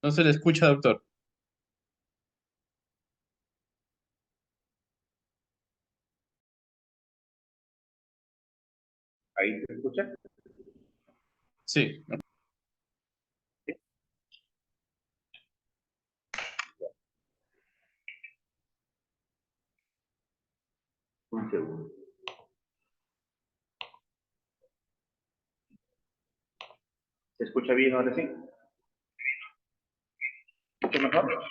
No se le escucha, doctor. ¿Ahí se escucha? Sí. Sí. Un segundo. ¿Se escucha bien ahora sí? ¿Se escucha mejor?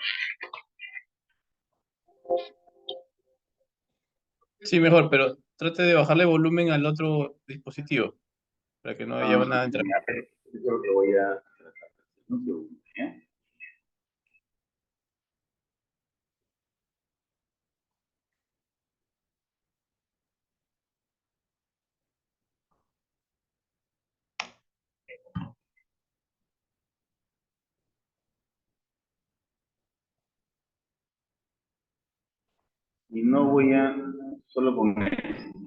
Sí, mejor, pero trate de bajarle volumen al otro dispositivo para que no haya nada entre. Ya, eso es lo que voy a tratar. Un segundo. ¿Eh? Y no voy a solo con esto.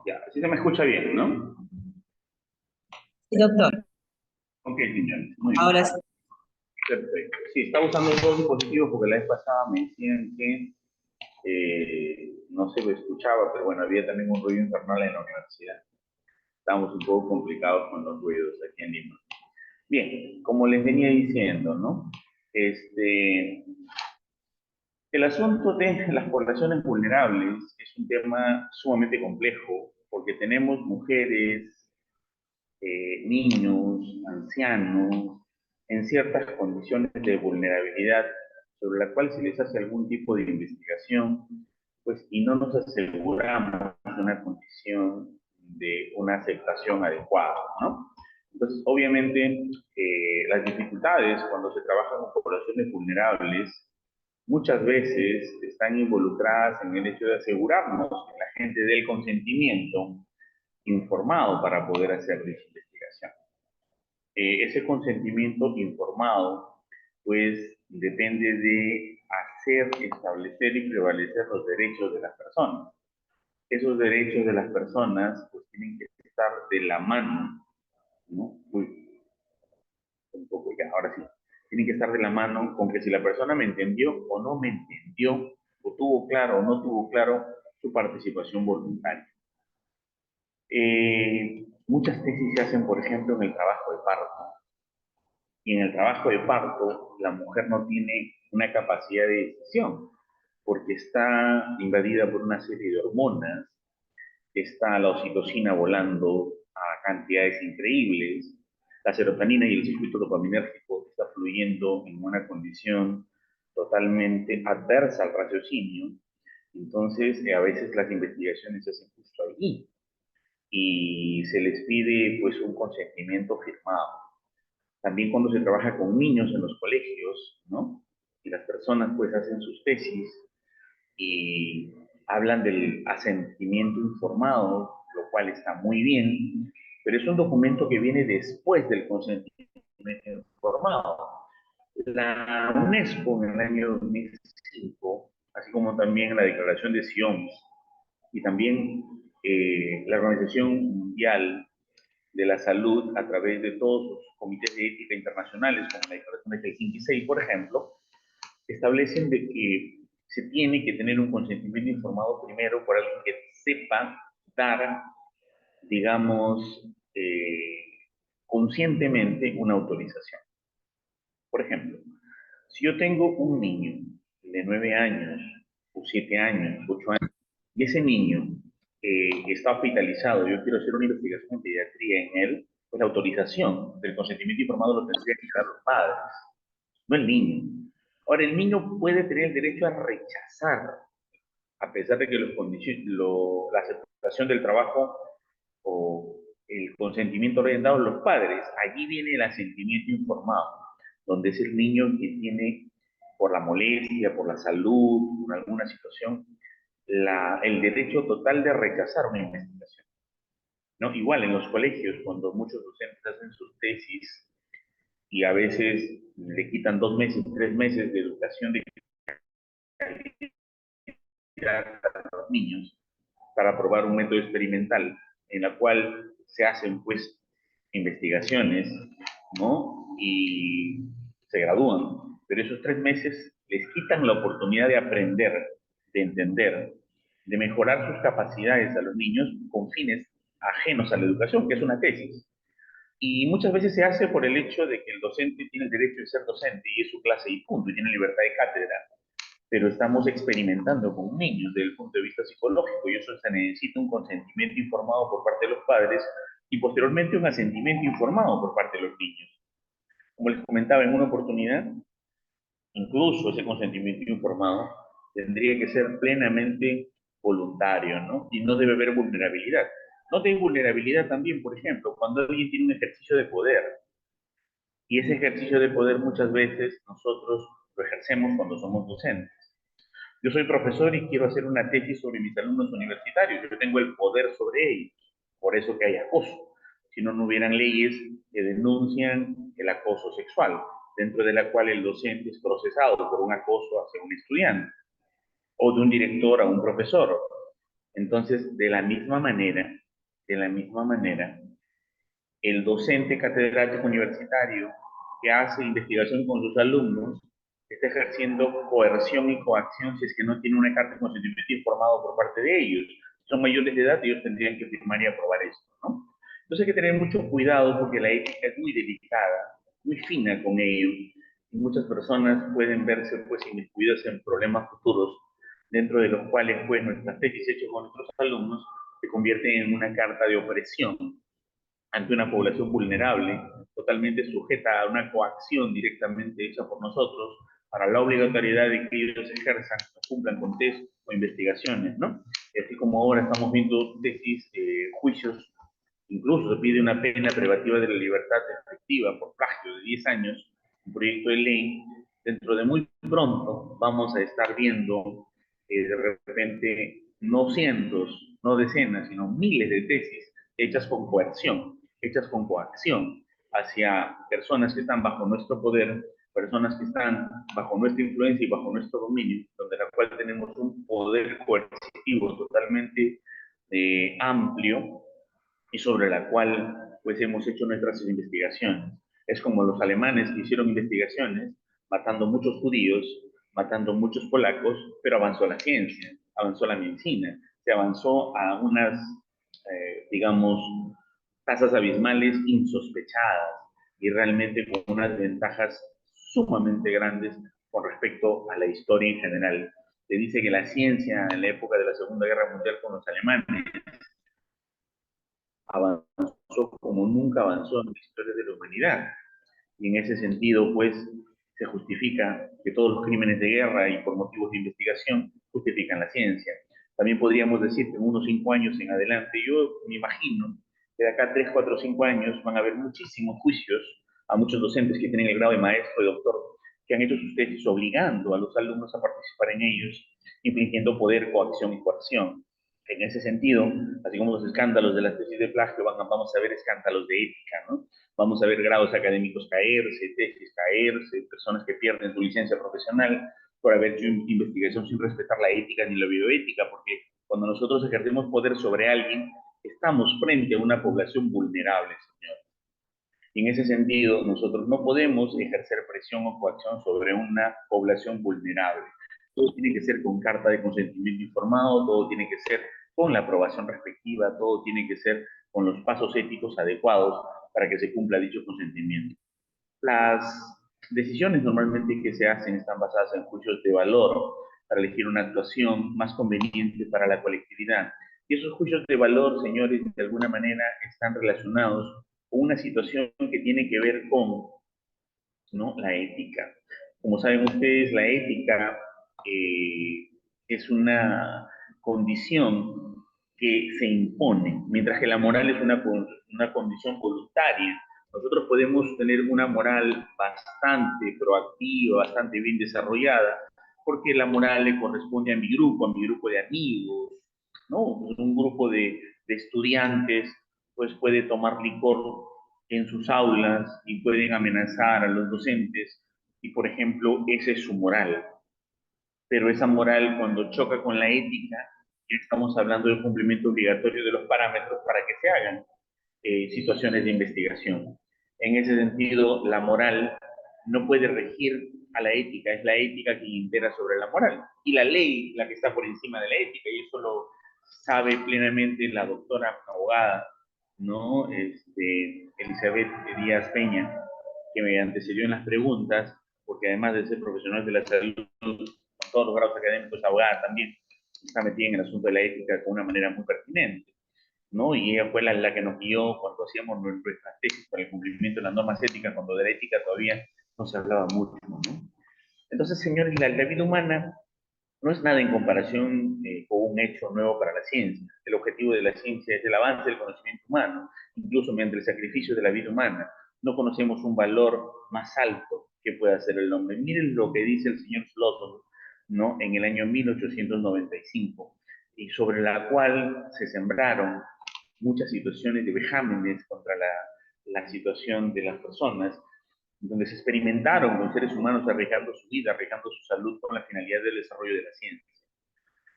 Ya, así se me escucha bien, ¿no? Sí, doctor. Ok, señores, muy bien. Ahora sí. Perfecto. Sí, estaba usando dos dispositivos porque la vez pasada me decían que no se lo escuchaba, pero bueno, había también un ruido infernal en la universidad. Estábamos un poco complicados con los ruidos aquí en Lima. Bien, como les venía diciendo, ¿no? Este, el asunto de las poblaciones vulnerables es un tema sumamente complejo porque tenemos mujeres, niños, ancianos, en ciertas condiciones de vulnerabilidad sobre la cual se les hace algún tipo de investigación, pues y no nos aseguramos de una condición de una aceptación adecuada, ¿no? Entonces, obviamente, las dificultades cuando se trabaja con poblaciones vulnerables muchas veces están involucradas en el hecho de asegurarnos que la gente dé el consentimiento informado para poder hacer dicha investigación. Ese consentimiento informado, pues, depende de hacer, establecer y prevalecer los derechos de las personas. Esos derechos de las personas, pues, tienen que estar de la mano, ¿no? Uy, un poco ya, ahora sí. Tienen que estar de la mano con que si la persona me entendió o no me entendió, o tuvo claro o no tuvo claro su participación voluntaria. Muchas tesis se hacen, por ejemplo, en el trabajo de parto. Y en el trabajo de parto, la mujer no tiene una capacidad de decisión, porque está invadida por una serie de hormonas, está la oxitocina volando a cantidades increíbles, la serotonina y el circuito dopaminérgico está fluyendo en una condición totalmente adversa al raciocinio. Entonces, a veces las investigaciones se hacen justo allí y se les pide pues un consentimiento firmado. También cuando se trabaja con niños en los colegios, ¿no? Y las personas pues hacen sus tesis y hablan del asentimiento informado, lo cual está muy bien, pero es un documento que viene después del consentimiento informado. La UNESCO en el año 2005, así como también la Declaración de Sion y también la Organización Mundial de la Salud a través de todos los comités de ética internacionales, como la Declaración de Helsinki 6, por ejemplo, establecen de que se tiene que tener un consentimiento informado primero por alguien que sepa dar, digamos, conscientemente una autorización. Por ejemplo, si yo tengo un niño de 9 años, o 7 años, 8 años, y ese niño está hospitalizado, yo quiero hacer una investigación en pediatría en él, pues la autorización del consentimiento informado lo tendrían que dar los padres, no el niño. Ahora, el niño puede tener el derecho a rechazar, a pesar de que la aceptación del trabajo o el consentimiento lo hayan dado los padres. Allí viene el asentimiento informado, donde es el niño que tiene, por la molestia, por la salud, por alguna situación, el derecho total de rechazar una investigación. ¿No? Igual en los colegios, cuando muchos docentes hacen sus tesis y a veces le quitan 2 meses, 3 meses de educación de a los niños para probar un método experimental en la cual se hacen pues investigaciones, ¿no? Y se gradúan, pero esos 3 meses les quitan la oportunidad de aprender, de entender, de mejorar sus capacidades a los niños con fines ajenos a la educación, que es una tesis. Y muchas veces se hace por el hecho de que el docente tiene el derecho de ser docente y es su clase y punto, y tiene libertad de cátedra. Pero estamos experimentando con niños desde el punto de vista psicológico y eso se necesita un consentimiento informado por parte de los padres y posteriormente un asentimiento informado por parte de los niños. Como les comentaba en una oportunidad, incluso ese consentimiento informado tendría que ser plenamente voluntario, ¿no? Y no debe haber vulnerabilidad. No hay vulnerabilidad también, por ejemplo, cuando alguien tiene un ejercicio de poder, y ese ejercicio de poder muchas veces nosotros lo ejercemos cuando somos docentes. Yo soy profesor y quiero hacer una tesis sobre mis alumnos universitarios. Yo tengo el poder sobre ellos. Por eso que hay acoso. Si no, no hubieran leyes que denuncian el acoso sexual, dentro de la cual el docente es procesado por un acoso hacia un estudiante o de un director a un profesor. Entonces, de la misma manera, el docente catedrático universitario que hace investigación con sus alumnos está ejerciendo coerción y coacción si es que no tiene una carta de consentimiento informado por parte de ellos. Si son mayores de edad, ellos tendrían que firmar y aprobar esto, ¿no? Entonces hay que tener mucho cuidado porque la ética es muy delicada, muy fina con ello. Y muchas personas pueden verse pues inmiscuidas en problemas futuros, dentro de los cuales pues nuestras tesis hechas con nuestros alumnos se convierten en una carta de opresión ante una población vulnerable, totalmente sujeta a una coacción directamente hecha por nosotros, para la obligatoriedad de que ellos ejerzan, cumplan con test o investigaciones, ¿no? Y así como ahora estamos viendo tesis, juicios, incluso se pide una pena privativa de la libertad efectiva por plagio de 10 años, un proyecto de ley, dentro de muy pronto vamos a estar viendo de repente no cientos, no decenas, sino miles de tesis hechas con coacción hacia personas que están bajo nuestro poder, personas que están bajo nuestra influencia y bajo nuestro dominio, donde la cual tenemos un poder coercitivo totalmente amplio y sobre la cual pues hemos hecho nuestras investigaciones. Es como los alemanes que hicieron investigaciones matando muchos judíos, matando muchos polacos, pero avanzó la ciencia, avanzó la medicina, se avanzó a unas, digamos, tasas abismales insospechadas y realmente con unas ventajas sumamente grandes con respecto a la historia en general. Se dice que la ciencia en la época de la Segunda Guerra Mundial con los alemanes avanzó como nunca avanzó en la historia de la humanidad. Y en ese sentido, pues, se justifica que todos los crímenes de guerra y por motivos de investigación justifican la ciencia. También podríamos decir que en unos 5 años en adelante, yo me imagino que de acá 3, 4, 5 años van a haber muchísimos juicios a muchos docentes que tienen el grado de maestro y doctor, que han hecho sus tesis obligando a los alumnos a participar en ellos, infringiendo poder, coacción y coerción. En ese sentido, así como los escándalos de las tesis de plagio, vamos a ver escándalos de ética, ¿no? Vamos a ver grados académicos caerse, tesis caerse, personas que pierden su licencia profesional por haber hecho investigación sin respetar la ética ni la bioética, porque cuando nosotros ejercemos poder sobre alguien, estamos frente a una población vulnerable, señor. Y en ese sentido, nosotros no podemos ejercer presión o coacción sobre una población vulnerable. Todo tiene que ser con carta de consentimiento informado, todo tiene que ser con la aprobación respectiva, todo tiene que ser con los pasos éticos adecuados para que se cumpla dicho consentimiento. Las decisiones normalmente que se hacen están basadas en juicios de valor para elegir una actuación más conveniente para la colectividad. Y esos juicios de valor, señores, de alguna manera están relacionados con una situación que tiene que ver con, ¿no?, la ética. Como saben ustedes, la ética es una condición que se impone, mientras que la moral es una condición voluntaria. Nosotros podemos tener una moral bastante proactiva, bastante bien desarrollada, porque la moral le corresponde a mi grupo de amigos, ¿no? Pues un grupo de estudiantes pues puede tomar licor en sus aulas y pueden amenazar a los docentes y, por ejemplo, esa es su moral. Pero esa moral, cuando choca con la ética, ya estamos hablando del cumplimiento obligatorio de los parámetros para que se hagan situaciones de investigación. En ese sentido, la moral no puede regir a la ética, es la ética quien impera sobre la moral. Y la ley la que está por encima de la ética, y eso lo sabe plenamente la doctora abogada, ¿no? Elizabeth Díaz Peña, que me antecedió en las preguntas, porque además de ser profesional de la salud, con todos los grados académicos, abogada también, está metida en el asunto de la ética de una manera muy pertinente, ¿no? Y ella fue la que nos guió cuando hacíamos nuestras tesis para el cumplimiento de las normas éticas, cuando de la ética todavía no se hablaba mucho, ¿no? Entonces, señores, la vida humana no es nada en comparación con un hecho nuevo para la ciencia. El objetivo de la ciencia es el avance del conocimiento humano, incluso mediante el sacrificio de la vida humana. No conocemos un valor más alto que pueda ser el hombre. Miren lo que dice el señor Slotton, ¿no? En el año 1895, y sobre la cual se sembraron muchas situaciones de vejámenes contra la situación de las personas, donde se experimentaron con seres humanos arriesgando su vida, arriesgando su salud con la finalidad del desarrollo de la ciencia.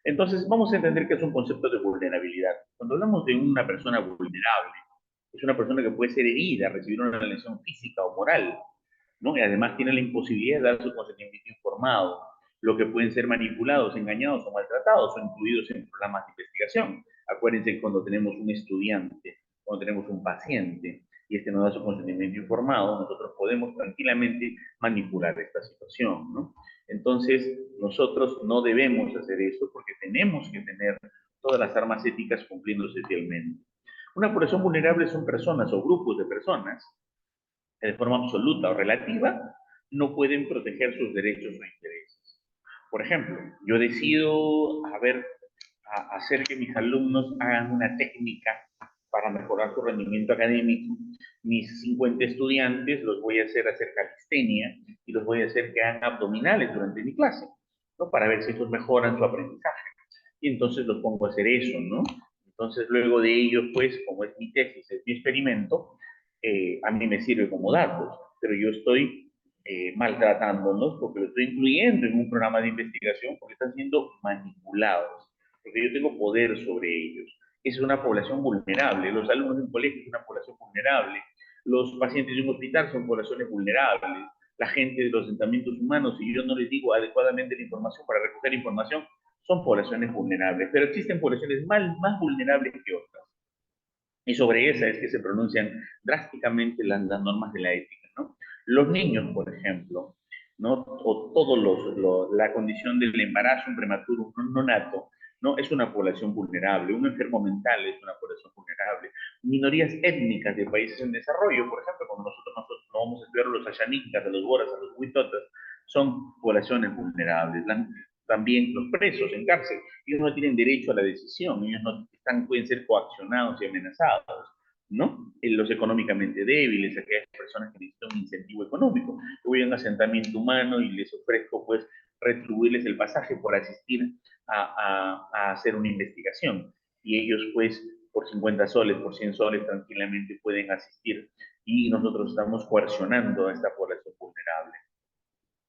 Entonces, vamos a entender que es un concepto de vulnerabilidad. Cuando hablamos de una persona vulnerable, es una persona que puede ser herida, recibir una lesión física o moral, ¿no? Y además tiene la imposibilidad de dar su consentimiento informado, lo que pueden ser manipulados, engañados o maltratados o incluidos en programas de investigación. Acuérdense que cuando tenemos un estudiante, cuando tenemos un paciente y este no da su consentimiento informado, nosotros podemos tranquilamente manipular esta situación, ¿no? Entonces, nosotros no debemos hacer eso porque tenemos que tener todas las armas éticas cumpliéndose fielmente. Una población vulnerable son personas o grupos de personas que de forma absoluta o relativa no pueden proteger sus derechos o intereses. Por ejemplo, yo decido hacer que mis alumnos hagan una técnica para mejorar su rendimiento académico. Mis 50 estudiantes los voy a hacer calistenia y los voy a hacer que hagan abdominales durante mi clase, ¿no? Para ver si estos mejoran su aprendizaje. Y entonces los pongo a hacer eso, ¿no? Entonces luego de ello, pues, como es mi tesis, es mi experimento, a mí me sirve como datos, pero yo estoy maltratándolos porque lo estoy incluyendo en un programa de investigación porque están siendo manipulados, porque yo tengo poder sobre ellos. Es una población vulnerable, los alumnos de un colegio es una población vulnerable, los pacientes de un hospital son poblaciones vulnerables, la gente de los asentamientos humanos, si yo no les digo adecuadamente la información para recoger información, son poblaciones vulnerables, pero existen poblaciones más vulnerables que otras. Y sobre esa es que se pronuncian drásticamente las normas de la ética, ¿no? Los niños, por ejemplo, ¿no? O todos la condición del embarazo, un prematuro, un nonato, ¿no? Es una población vulnerable. Un enfermo mental es una población vulnerable. Minorías étnicas de países en desarrollo, por ejemplo, cuando nosotros no vamos a estudiar a los ayanicas, a los boras, a los huitotas, son poblaciones vulnerables. También los presos en cárcel, ellos no tienen derecho a la decisión, ellos no pueden ser coaccionados y amenazados, ¿no? Los económicamente débiles, aquellas personas que necesitan un incentivo económico. Yo voy a un asentamiento humano y les ofrezco, pues, retribuirles el pasaje por asistir a hacer una investigación. Y ellos, pues, por 50 soles, por 100 soles, tranquilamente pueden asistir. Y nosotros estamos coercionando a esta población vulnerable,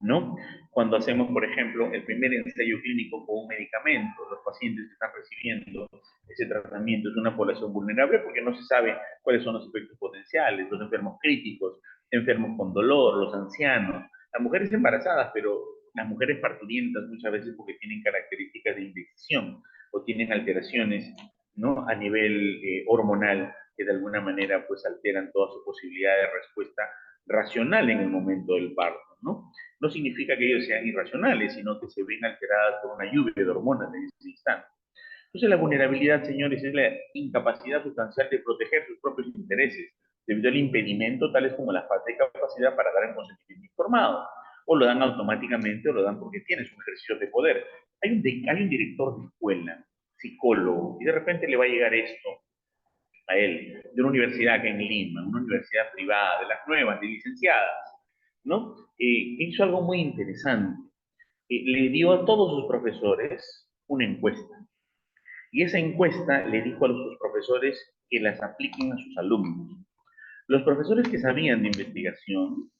¿no? Cuando hacemos, por ejemplo, el primer ensayo clínico con un medicamento, los pacientes que están recibiendo ese tratamiento es una población vulnerable porque no se sabe cuáles son los efectos potenciales, los enfermos críticos, enfermos con dolor, los ancianos, las mujeres embarazadas, pero las mujeres parturientas muchas veces porque tienen características de indecisión o tienen alteraciones, ¿no? A nivel hormonal que de alguna manera pues alteran toda su posibilidad de respuesta racional en el momento del parto, ¿no? No significa que ellos sean irracionales, sino que se ven alteradas por una lluvia de hormonas en ese instante. Entonces la vulnerabilidad, señores, es la incapacidad sustancial de proteger sus propios intereses debido al impedimento tales como la falta de capacidad para dar un consentimiento informado. O lo dan automáticamente o lo dan porque tienes un ejercicio de poder. Hay un director de escuela, psicólogo, y de repente le va a llegar esto a él, de una universidad acá en Lima, una universidad privada, de las nuevas, de licenciadas, ¿no? Hizo algo muy interesante. Le dio a todos sus profesores una encuesta. Y esa encuesta le dijo a sus profesores que las apliquen a sus alumnos. Los profesores que sabían de investigación,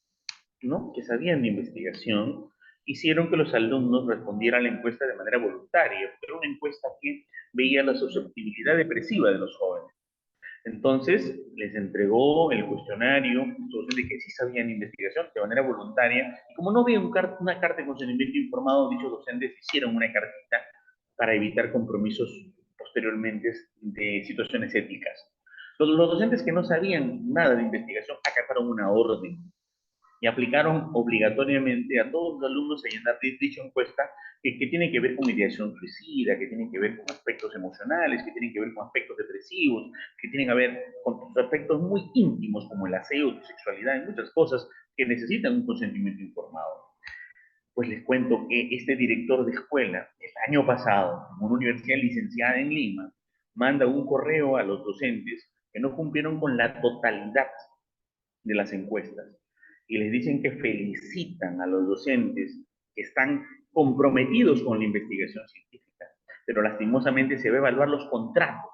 ¿no? Que sabían de investigación, hicieron que los alumnos respondieran a la encuesta de manera voluntaria, porque era una encuesta que veía la susceptibilidad depresiva de los jóvenes. Entonces, les entregó el cuestionario, de que sí sabían investigación de manera voluntaria, y como no había una carta de consentimiento informado, dichos docentes hicieron una cartita para evitar compromisos posteriormente de situaciones éticas. Los docentes que no sabían nada de investigación acataron una orden y aplicaron obligatoriamente a todos los alumnos a llenar dicha encuesta que tiene que ver con ideación suicida, que tiene que ver con aspectos emocionales, que tienen que ver con aspectos depresivos, que tienen que ver con aspectos muy íntimos como el aseo, tu sexualidad y muchas cosas que necesitan un consentimiento informado. Pues les cuento que este director de escuela, el año pasado, en una universidad licenciada en Lima, manda un correo a los docentes que no cumplieron con la totalidad de las encuestas y les dicen que felicitan a los docentes que están comprometidos con la investigación científica, pero lastimosamente se va a evaluar los contratos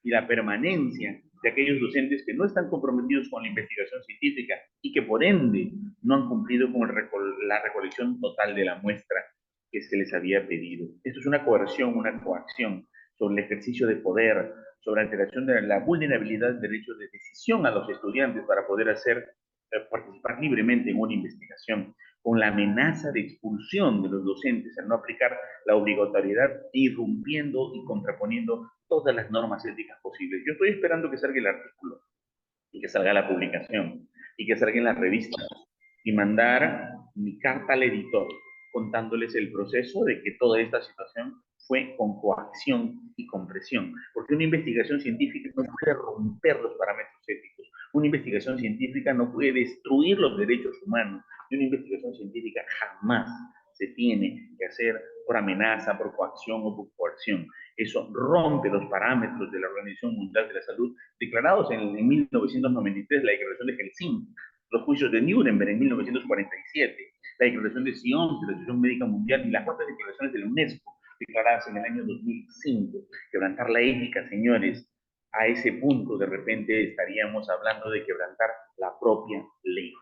y la permanencia de aquellos docentes que no están comprometidos con la investigación científica y que por ende no han cumplido con la recolección total de la muestra que se les había pedido. Esto es una coerción, una coacción sobre el ejercicio de poder, sobre la alteración de la vulnerabilidad del derecho de decisión a los estudiantes para poder participar libremente en una investigación, con la amenaza de expulsión de los docentes al no aplicar la obligatoriedad, irrumpiendo y contraponiendo todas las normas éticas posibles. Yo estoy esperando que salga el artículo y que salga la publicación y que salga en las revistas y mandar mi carta al editor contándoles el proceso de que toda esta situación fue con coacción y con presión, porque una investigación científica no puede romper los parámetros éticos, una investigación científica no puede destruir los derechos humanos, y una investigación científica jamás se tiene que hacer por amenaza, por coacción o por coerción. Eso rompe los parámetros de la Organización Mundial de la Salud declarados en 1993, la Declaración de Helsinki, los juicios de Nuremberg en 1947, la Declaración de Sion de la Asociación Médica Mundial y las propias declaraciones de la UNESCO declaradas en el año 2005. Quebrantar la ética, señores, a ese punto de repente estaríamos hablando de quebrantar la propia ley.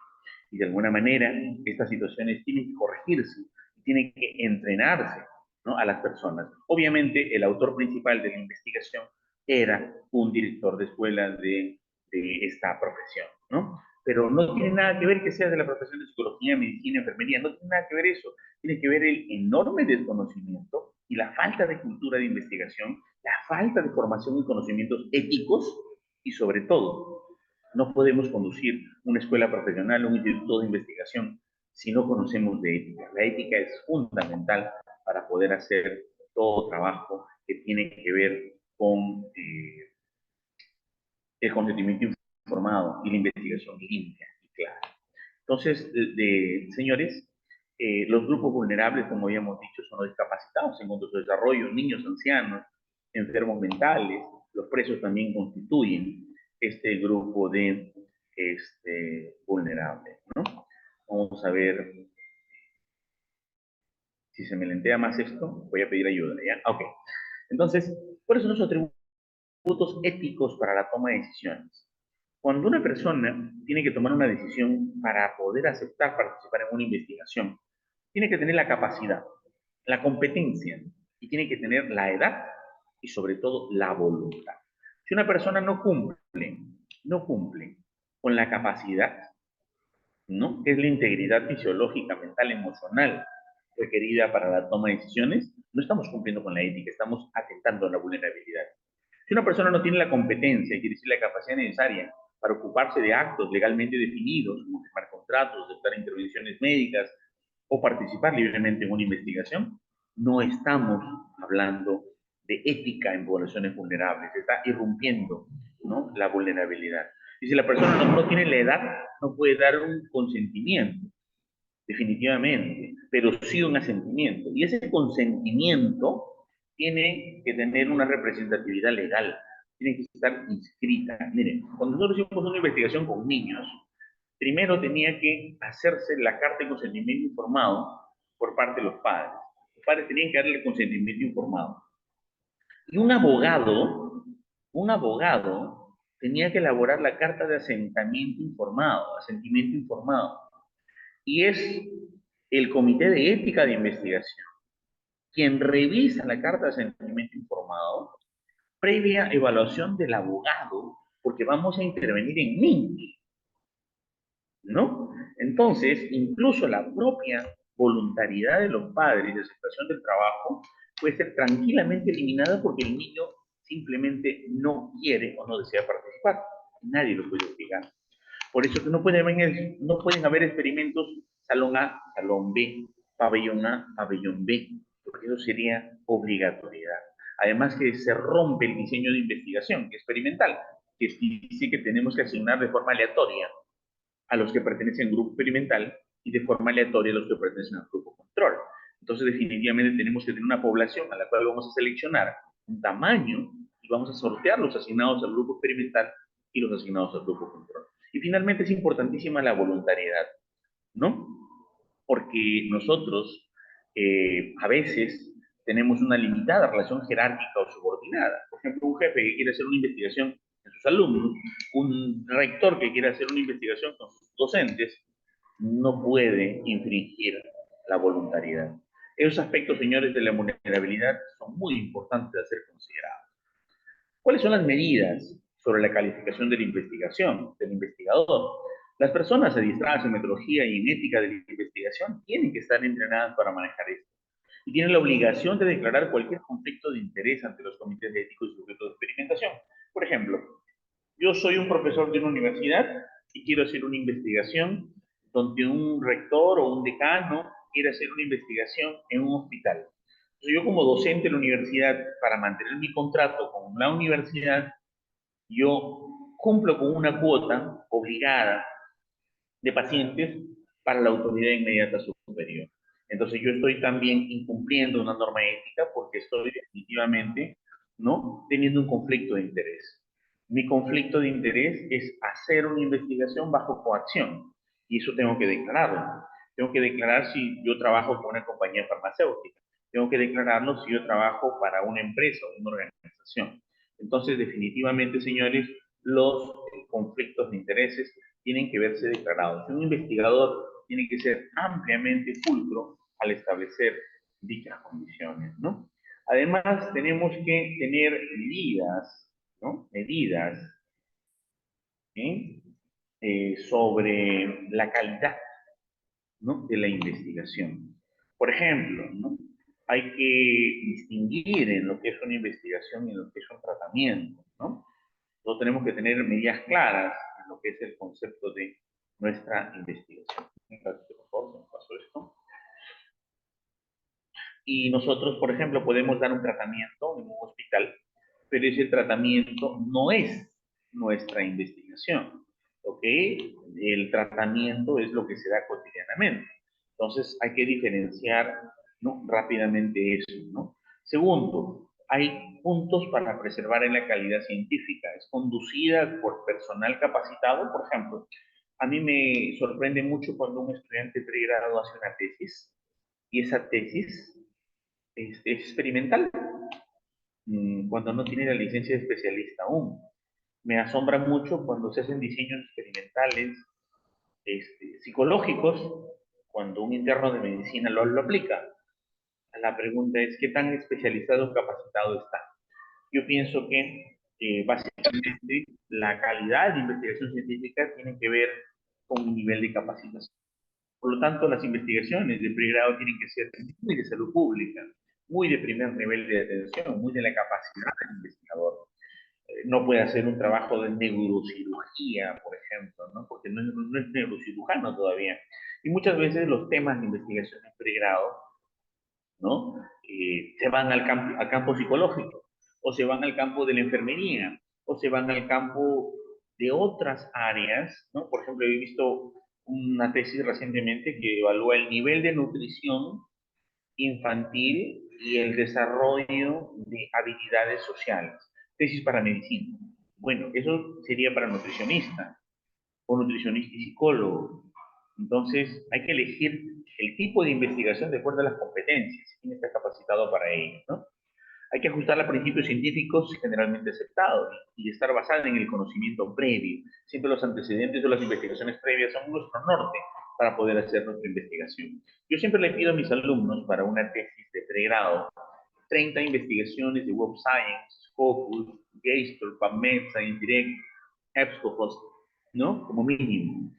Y de alguna manera estas situaciones tienen que corregirse, tienen que entrenarse, ¿no?, a las personas. Obviamente el autor principal de la investigación era un director de escuela de esta profesión, ¿no? Pero no tiene nada que ver que sea de la profesión de psicología, medicina, enfermería, no tiene nada que ver eso. Tiene que ver el enorme desconocimiento y la falta de cultura de investigación, la falta de formación y conocimientos éticos y sobre todo, no podemos conducir una escuela profesional o un instituto de investigación si no conocemos de ética. La ética es fundamental para poder hacer todo trabajo que tiene que ver con el consentimiento informado y la investigación limpia y clara. Entonces, señores, los grupos vulnerables, como habíamos dicho, son los discapacitados en cuanto a su desarrollo, niños, ancianos, enfermos mentales, los presos también constituyen este grupo de vulnerables, ¿no? Vamos a ver si se me lentea más esto, voy a pedir ayuda, ¿ya? Ok. Entonces, ¿cuáles son los atributos éticos para la toma de decisiones? Cuando una persona tiene que tomar una decisión para poder aceptar participar en una investigación, tiene que tener la capacidad, la competencia y tiene que tener la edad y sobre todo la voluntad. Si una persona no cumple con la capacidad, ¿no?, que es la integridad fisiológica, mental, emocional requerida para la toma de decisiones, no estamos cumpliendo con la ética, estamos atentando a la vulnerabilidad. Si una persona no tiene la competencia, quiere decir la capacidad necesaria para ocuparse de actos legalmente definidos, como firmar contratos, aceptar intervenciones médicas o participar libremente en una investigación, no estamos hablando de ética en poblaciones vulnerables, está irrumpiendo, ¿no?, la vulnerabilidad. Y si la persona no tiene la edad, no puede dar un consentimiento, definitivamente, pero sí un asentimiento. Y ese consentimiento tiene que tener una representatividad legal, tiene que estar inscrita. Miren, cuando nosotros hicimos una investigación con niños, primero tenía que hacerse la carta de consentimiento informado por parte de los padres. Los padres tenían que darle el consentimiento informado. Y un abogado tenía que elaborar la carta de asentimiento informado. Y es el Comité de Ética de Investigación quien revisa la carta de asentimiento informado previa evaluación del abogado porque vamos a intervenir en niños, ¿no? Entonces, incluso la propia voluntariedad de los padres de aceptación del trabajo puede ser tranquilamente eliminada porque el niño simplemente no quiere o no desea participar. Nadie lo puede obligar. Por eso que no pueden haber experimentos salón A, salón B, pabellón A, pabellón B, porque eso sería obligatoriedad. Además que se rompe el diseño de investigación experimental, que dice que tenemos que asignar de forma aleatoria a los que pertenecen al grupo experimental y de forma aleatoria a los que pertenecen al grupo control. Entonces, definitivamente tenemos que tener una población a la cual vamos a seleccionar un tamaño y vamos a sortear los asignados al grupo experimental y los asignados al grupo control. Y finalmente es importantísima la voluntariedad, ¿no? Porque nosotros a veces tenemos una limitada relación jerárquica o subordinada. Por ejemplo, un jefe que quiere hacer una investigación en sus alumnos, un rector que quiere hacer una investigación con sus docentes, no puede infringir la voluntariedad. Esos aspectos, señores, de la vulnerabilidad son muy importantes de ser considerados. ¿Cuáles son las medidas sobre la calificación de la investigación, del investigador? Las personas adiestradas en metodología y en ética de la investigación tienen que estar entrenadas para manejar esto. Y tienen la obligación de declarar cualquier conflicto de interés ante los comités éticos y sujetos de experimentación. Por ejemplo, yo soy un profesor de una universidad y quiero hacer una investigación donde un rector o un decano quiere hacer una investigación en un hospital. Entonces, yo como docente de la universidad, para mantener mi contrato con la universidad, yo cumplo con una cuota obligada de pacientes para la autoridad inmediata superior. Entonces yo estoy también incumpliendo una norma ética porque estoy definitivamente, ¿no?, teniendo un conflicto de interés. Mi conflicto de interés es hacer una investigación bajo coacción y eso tengo que declararlo. Tengo que declarar si yo trabajo con una compañía farmacéutica. Tengo que declararlo si yo trabajo para una empresa o una organización. Entonces, definitivamente, señores, los conflictos de intereses tienen que verse declarados. Un investigador tiene que ser ampliamente pulcro al establecer dichas condiciones, ¿no? Además, tenemos que tener medidas, ¿no? Medidas, ¿sí?, sobre la calidad, ¿no?, de la investigación. Por ejemplo, ¿no?, hay que distinguir en lo que es una investigación y en lo que es un tratamiento, ¿no? Nosotros tenemos que tener medidas claras en lo que es el concepto de nuestra investigación. Por favor, me paso esto. Y nosotros, por ejemplo, podemos dar un tratamiento en un hospital, pero ese tratamiento no es nuestra investigación, ¿ok? El tratamiento es lo que se da cotidianamente. Entonces, hay que diferenciar, ¿no?, rápidamente eso, ¿no? Segundo, hay puntos para preservar en la calidad científica. Es conducida por personal capacitado, por ejemplo. A mí me sorprende mucho cuando un estudiante de pregrado hace una tesis y esa tesis es experimental, cuando no tiene la licencia de especialista aún. Me asombra mucho cuando se hacen diseños experimentales psicológicos, cuando un interno de medicina lo aplica. La pregunta es, ¿qué tan especializado o capacitado está? Yo pienso que básicamente la calidad de investigación científica tiene que ver con un nivel de capacitación. Por lo tanto, las investigaciones de pregrado tienen que ser muy de salud pública, muy de primer nivel de atención, muy de la capacidad del investigador. No puede hacer un trabajo de neurocirugía, por ejemplo, ¿no?, porque no es neurocirujano todavía. Y muchas veces los temas de investigación de pregrado, ¿no?, se van al campo psicológico, o se van al campo de la enfermería, o se van al campo de otras áreas, ¿no? Por ejemplo, he visto una tesis recientemente que evalúa el nivel de nutrición infantil y el desarrollo de habilidades sociales. Tesis para medicina. Bueno, eso sería para nutricionista, o nutricionista y psicólogo. Entonces, hay que elegir el tipo de investigación de acuerdo a las competencias, quién está capacitado para ello, ¿no? Hay que ajustarla a principios científicos generalmente aceptados y estar basada en el conocimiento previo. Siempre los antecedentes o las investigaciones previas son nuestro norte para poder hacer nuestra investigación. Yo siempre le pido a mis alumnos para una tesis de pregrado 30 investigaciones de Web Science, Scopus, Gestor, PubMed, ScienceDirect, EBSCO, ¿no? Como mínimo.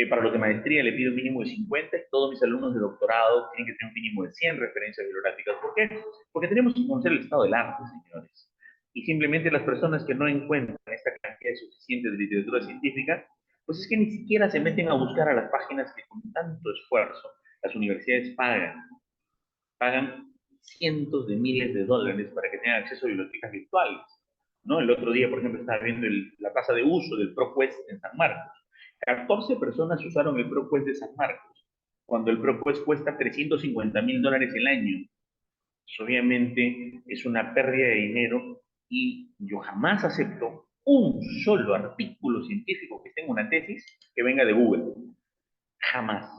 Para los de maestría le pido un mínimo de 50 y todos mis alumnos de doctorado tienen que tener un mínimo de 100 referencias bibliográficas. ¿Por qué? Porque tenemos que conocer el estado del arte, señores. Y simplemente las personas que no encuentran esta cantidad suficiente de literatura científica, pues es que ni siquiera se meten a buscar a las páginas que con tanto esfuerzo las universidades pagan cientos de miles de dólares para que tengan acceso a bibliotecas virtuales. ¿No? El otro día, por ejemplo, estaba viendo la tasa de uso del ProQuest en San Marcos. 14 personas usaron el ProQuest de San Marcos, cuando el ProQuest cuesta $350,000 el año. Pues obviamente es una pérdida de dinero y yo jamás acepto un solo artículo científico que tenga una tesis que venga de Google. Jamás.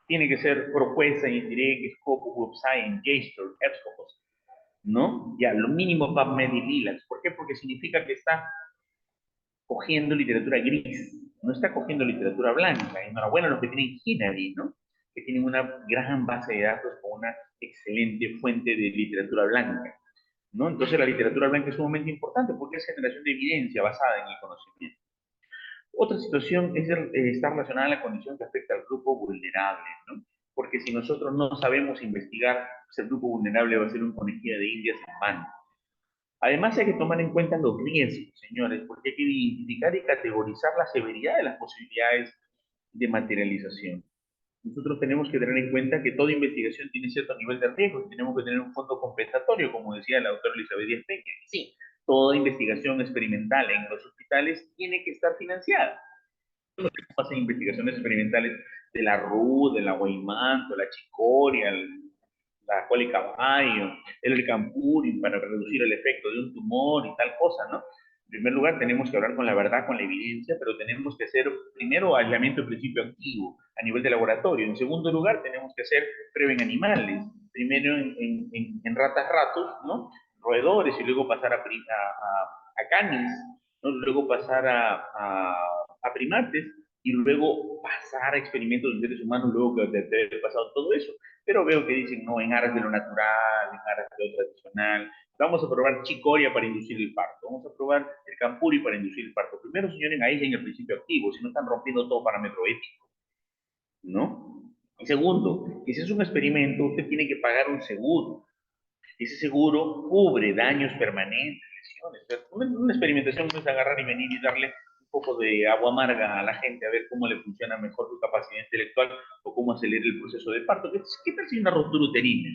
Tiene que ser propuesta en Direct, Scopus, Web Science, JSTOR, EBSCOPOS, ¿no? Ya, lo mínimo PubMed y Lilacs. ¿Por qué? Porque significa que está cogiendo literatura gris, no está cogiendo literatura blanca. Enhorabuena a los que tienen Hinari, ¿no? Que tienen una gran base de datos con una excelente fuente de literatura blanca, ¿no? Entonces la literatura blanca es sumamente importante porque es generación de evidencia basada en el conocimiento. Otra situación está relacionada a la condición que afecta al grupo vulnerable, ¿no? Porque si nosotros no sabemos investigar, pues el grupo vulnerable va a ser un conejillo de indias en mano. Además hay que tomar en cuenta los riesgos, señores, porque hay que identificar y categorizar la severidad de las posibilidades de materialización. Nosotros tenemos que tener en cuenta que toda investigación tiene cierto nivel de riesgo y tenemos que tener un fondo compensatorio, como decía la doctora Elizabeth Díaz Peña. Sí, toda investigación experimental en los hospitales tiene que estar financiada. Hacen investigaciones experimentales de la RU, de la Guaymanto, la chicoria, la cólica caballo, el campuri para reducir el efecto de un tumor y tal cosa, ¿no? En primer lugar, tenemos que hablar con la verdad, con la evidencia, pero tenemos que hacer primero aislamiento de principio activo a nivel de laboratorio. En segundo lugar, tenemos que hacer prueba en animales, primero en ratas, ¿no? Roedores y luego pasar a canis, ¿no? Luego pasar a primates y luego pasar a experimentos en seres humanos luego de haber pasado todo eso. Pero veo que dicen, no, en aras de lo natural, en aras de lo tradicional, vamos a probar chicoria para inducir el parto, vamos a probar el campuri para inducir el parto. Primero, señores, ahí en el principio activo, si no están rompiendo todo parámetro ético, ¿no? Y segundo, que si es un experimento, usted tiene que pagar un seguro. Ese seguro cubre daños permanentes, lesiones. Una experimentación no es agarrar y venir y darle un poco de agua amarga a la gente a ver cómo le funciona mejor su capacidad intelectual o cómo acelera el proceso de parto. ¿Qué tal si una ruptura uterina?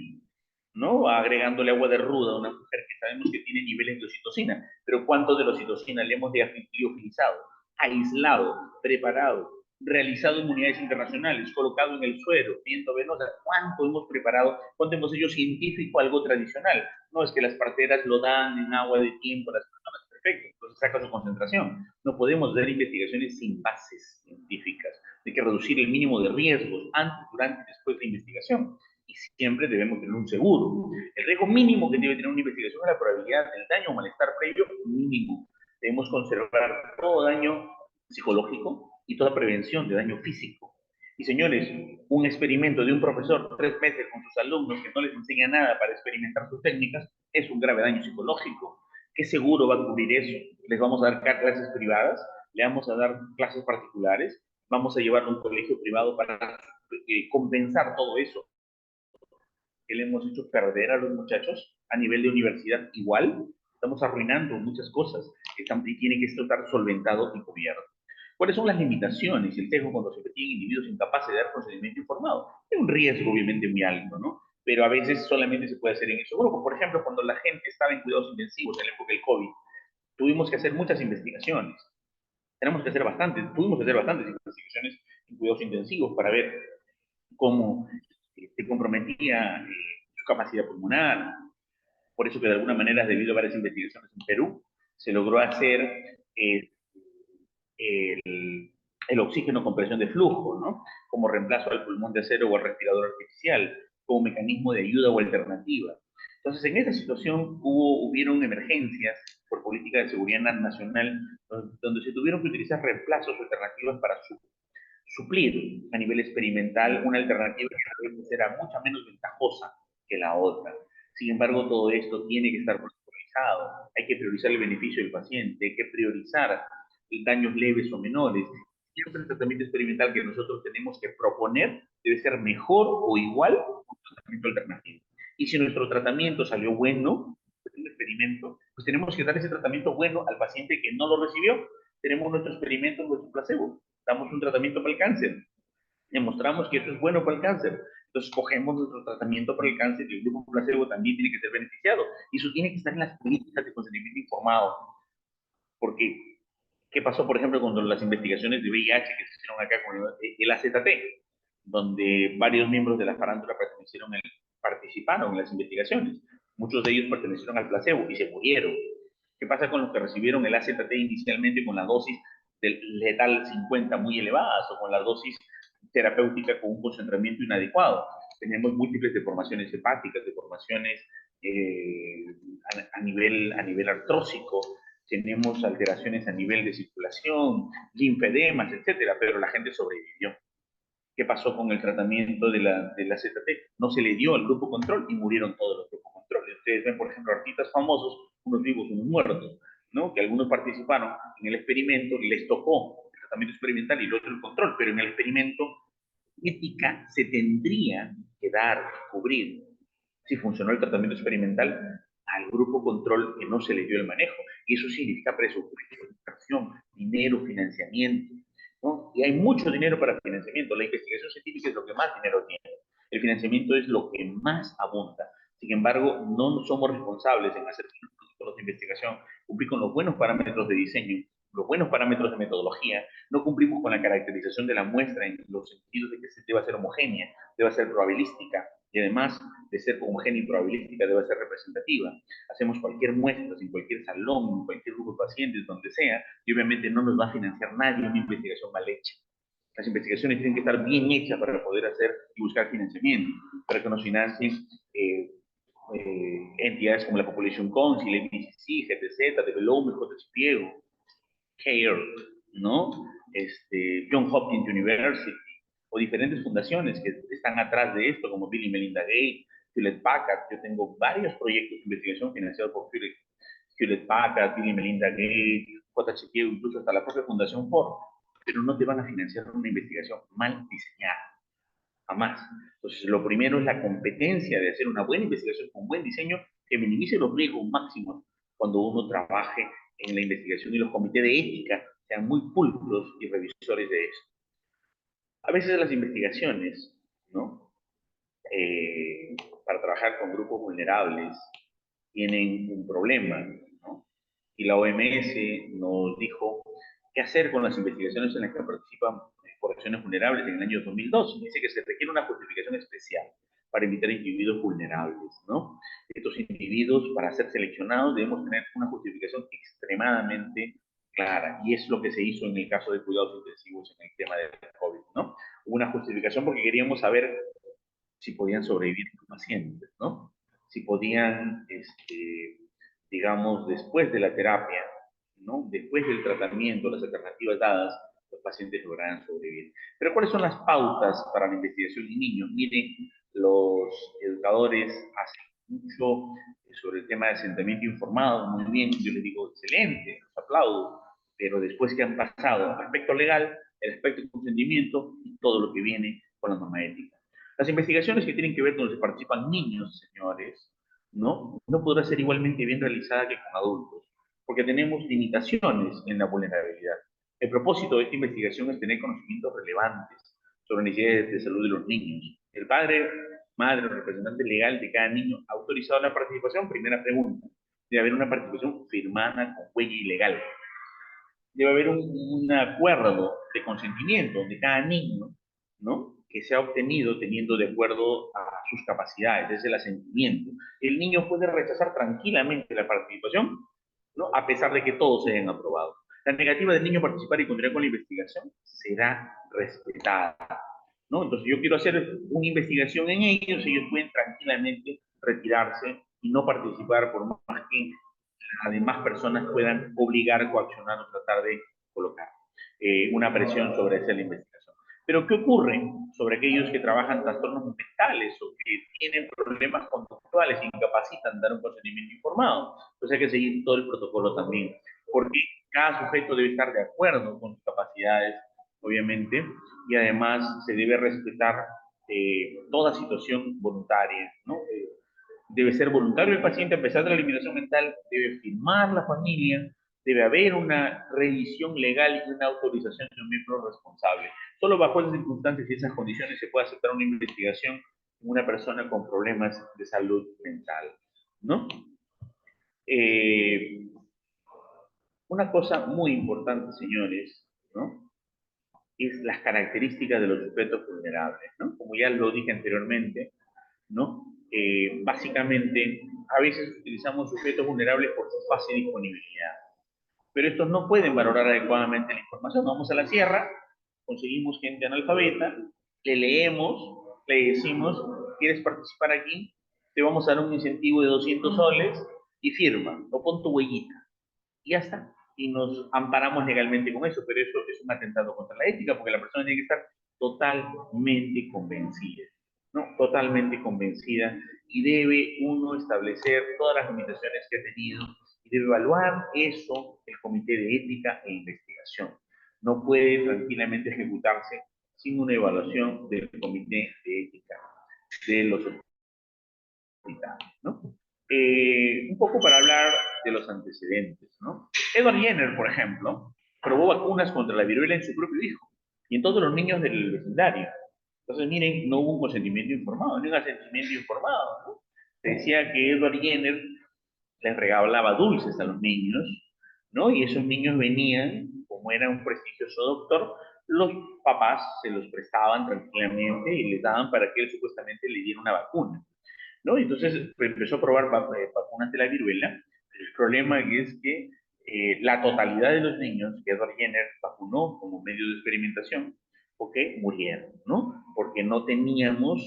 ¿No? Agregándole agua de ruda a una mujer que sabemos que tiene niveles de oxitocina. Pero ¿cuánto de la oxitocina le hemos liofilizado, aislado, preparado, realizado en unidades internacionales, colocado en el suero, viento venosa? ¿Cuánto hemos preparado? ¿Cuánto hemos hecho científico algo tradicional? No es que las parteras lo dan en agua de tiempo a las personas. Perfecto, entonces saca su concentración. No podemos hacer investigaciones sin bases científicas. Hay que reducir el mínimo de riesgos antes, durante y después de la investigación. Y siempre debemos tener un seguro. El riesgo mínimo que debe tener una investigación es la probabilidad del daño o malestar previo mínimo. Debemos conservar todo daño psicológico y toda prevención de daño físico. Y señores, un experimento de un profesor 3 meses con sus alumnos que no les enseña nada para experimentar sus técnicas es un grave daño psicológico. ¿Qué seguro va a cubrir eso? ¿Les vamos a dar clases privadas? ¿Le vamos a dar clases particulares? ¿Vamos a llevarlo a un colegio privado para compensar todo eso que le hemos hecho perder a los muchachos a nivel de universidad? Igual estamos arruinando muchas cosas que tienen que estar solventado y cubierto. ¿Cuáles son las limitaciones y el sesgo cuando se tienen individuos incapaces de dar consentimiento informado? Hay un riesgo obviamente muy alto, ¿no? Pero a veces solamente se puede hacer en esos grupos. Por ejemplo, cuando la gente estaba en cuidados intensivos en la época del COVID, tuvimos que hacer muchas investigaciones. Tuvimos que hacer bastantes investigaciones en cuidados intensivos para ver cómo se comprometía su capacidad pulmonar. Por eso que de alguna manera, debido a varias investigaciones en Perú, se logró hacer el oxígeno con presión de flujo, ¿no? Como reemplazo al pulmón de acero o al respirador artificial, como mecanismo de ayuda o alternativa. Entonces, en esa situación hubieron emergencias por política de seguridad nacional, donde se tuvieron que utilizar reemplazos o alternativas para suplir a nivel experimental una alternativa que a veces era mucho menos ventajosa que la otra. Sin embargo, todo esto tiene que estar protocolizado. Hay que priorizar el beneficio del paciente, hay que priorizar daños leves o menores. Siempre el tratamiento experimental que nosotros tenemos que proponer debe ser mejor o igual a un tratamiento alternativo. Y si nuestro tratamiento salió bueno, un experimento, pues tenemos que dar ese tratamiento bueno al paciente que no lo recibió. Tenemos nuestro experimento, nuestro placebo. Damos un tratamiento para el cáncer. Demostramos que eso es bueno para el cáncer. Entonces, cogemos nuestro tratamiento para el cáncer y el grupo placebo también tiene que ser beneficiado. Y eso tiene que estar en las políticas de consentimiento informado. Porque, ¿qué pasó, por ejemplo, con las investigaciones de VIH que se hicieron acá con el AZT? Donde varios miembros de la farándula participaron en las investigaciones. Muchos de ellos pertenecieron al placebo y se murieron. ¿Qué pasa con los que recibieron el AZT inicialmente con la dosis del letal 50 muy elevadas o con la dosis terapéutica con un concentramiento inadecuado? Tenemos múltiples deformaciones hepáticas, deformaciones a nivel artrósico, tenemos alteraciones a nivel de circulación, linfedemas, etcétera, pero la gente sobrevivió. ¿Qué pasó con el tratamiento de la ZT? No se le dio al grupo control y murieron todos los grupos control. Ustedes ven, por ejemplo, artistas famosos, unos vivos, unos muertos, ¿no? Que algunos participaron en el experimento, les tocó el tratamiento experimental y el otro el control, pero en el experimento ética se tendría que dar, cubrir, si funcionó el tratamiento experimental, al grupo control que no se le dio el manejo. Y eso significa presupuesto, inversión, dinero, financiamiento, ¿no? Y hay mucho dinero para financiamiento. La investigación científica es lo que más dinero tiene. El financiamiento es lo que más abunda. Sin embargo, no somos responsables en hacer protocolos de investigación, cumplir con los buenos parámetros de diseño, los buenos parámetros de metodología, no cumplimos con la caracterización de la muestra en los sentidos de que deba ser homogénea, deba ser probabilística, y además de ser homogénea y probabilística debe ser representativa. Hacemos cualquier muestra, en cualquier salón, en cualquier grupo de pacientes, donde sea, y obviamente no nos va a financiar nadie una investigación mal hecha. Las investigaciones tienen que estar bien hechas para poder hacer y buscar financiamiento, para que nos financien entidades como la Population Council, el IPCC, GTZ, Development, JCPIEGO, CARE, ¿no? John Hopkins University, o diferentes fundaciones que están atrás de esto, como Bill y Melinda Gates, Hewlett Packard. Yo tengo varios proyectos de investigación financiados por Hewlett Packard, Bill y Melinda Gates, JHQ, incluso hasta la propia Fundación Ford, pero no te van a financiar una investigación mal diseñada, jamás. Entonces, lo primero es la competencia de hacer una buena investigación con buen diseño que minimice los riesgos máximos cuando uno trabaje en la investigación, y los comités de ética sean muy pulcros y revisores de eso. A veces las investigaciones, ¿no? Para trabajar con grupos vulnerables tienen un problema, ¿no? Y la OMS nos dijo qué hacer con las investigaciones en las que participan poblaciones vulnerables en el año 2002. Dice que se requiere una justificación especial para invitar a individuos vulnerables, ¿no? Estos individuos, para ser seleccionados, debemos tener una justificación extremadamente clara, y es lo que se hizo en el caso de cuidados intensivos en el tema del COVID, ¿no? Hubo una justificación porque queríamos saber si podían sobrevivir los pacientes, ¿no? Si podían, digamos, después de la terapia, ¿no? Después del tratamiento, las alternativas dadas, los pacientes lograran sobrevivir. Pero ¿cuáles son las pautas para la investigación en niños? Miren, los educadores hacen mucho sobre el tema de asentamiento informado, muy bien, yo les digo, excelente, los aplaudo, pero después que han pasado el aspecto legal, el aspecto de consentimiento y todo lo que viene con la norma ética. Las investigaciones que tienen que ver donde participan niños, señores, no podrá ser igualmente bien realizada que con adultos, porque tenemos limitaciones en la vulnerabilidad. El propósito de esta investigación es tener conocimientos relevantes sobre necesidades de salud de los niños. El padre, madre o representante legal de cada niño ha autorizado la participación. Primera pregunta: debe haber una participación firmada con huella ilegal. Debe haber un acuerdo de consentimiento de cada niño, ¿no? Que se ha obtenido teniendo de acuerdo a sus capacidades, es el asentimiento. El niño puede rechazar tranquilamente la participación, ¿no? A pesar de que todos se hayan aprobado. La negativa del niño a participar y continuar con la investigación será respetada, ¿no? Entonces, yo quiero hacer una investigación en ellos pueden tranquilamente retirarse y no participar, por más que además personas puedan obligar, coaccionar o tratar de colocar una presión sobre hacer la investigación. Pero ¿qué ocurre sobre aquellos que trabajan trastornos mentales o que tienen problemas conductuales e incapacitan dar un consentimiento informado? Pues hay que seguir todo el protocolo también, porque Cada sujeto debe estar de acuerdo con sus capacidades, obviamente, y además se debe respetar toda situación voluntaria, ¿no? Debe ser voluntario el paciente a pesar de la limitación mental, debe firmar la familia, debe haber una revisión legal y una autorización de un miembro responsable. Solo bajo esas circunstancias y esas condiciones se puede aceptar una investigación en una persona con problemas de salud mental, ¿no? Eh, una cosa muy importante, señores, ¿no? Es las características de los sujetos vulnerables, ¿no? Como ya lo dije anteriormente, ¿no? Básicamente, a veces utilizamos sujetos vulnerables por su fácil disponibilidad, pero estos no pueden valorar adecuadamente la información. Vamos a la sierra, conseguimos gente analfabeta, le leemos, le decimos, ¿quieres participar aquí? Te vamos a dar un incentivo de 200 soles y firma, o pon tu huellita. Y ya está. Y nos amparamos legalmente con eso, pero eso es un atentado contra la ética, porque la persona tiene que estar totalmente convencida, ¿no? Totalmente convencida, y debe uno establecer todas las limitaciones que ha tenido, y debe evaluar eso el Comité de Ética e Investigación. No puede tranquilamente ejecutarse sin una evaluación del Comité de Ética de los hospitales, ¿no? Un poco para hablar de los antecedentes, ¿no? Edward Jenner, por ejemplo, probó vacunas contra la viruela en su propio hijo y en todos los niños del vecindario. Entonces, miren, no hubo un consentimiento informado, ni un asentimiento informado, ¿no? Se decía que Edward Jenner les regalaba dulces a los niños, ¿no? Y esos niños venían, como era un prestigioso doctor, los papás se los prestaban tranquilamente y les daban para que él supuestamente le diera una vacuna, ¿no? Entonces empezó a probar vacunas de la viruela. El problema es que la totalidad de los niños que Edward Jenner vacunó como medio de experimentación, porque murieron, ¿no? Porque no teníamos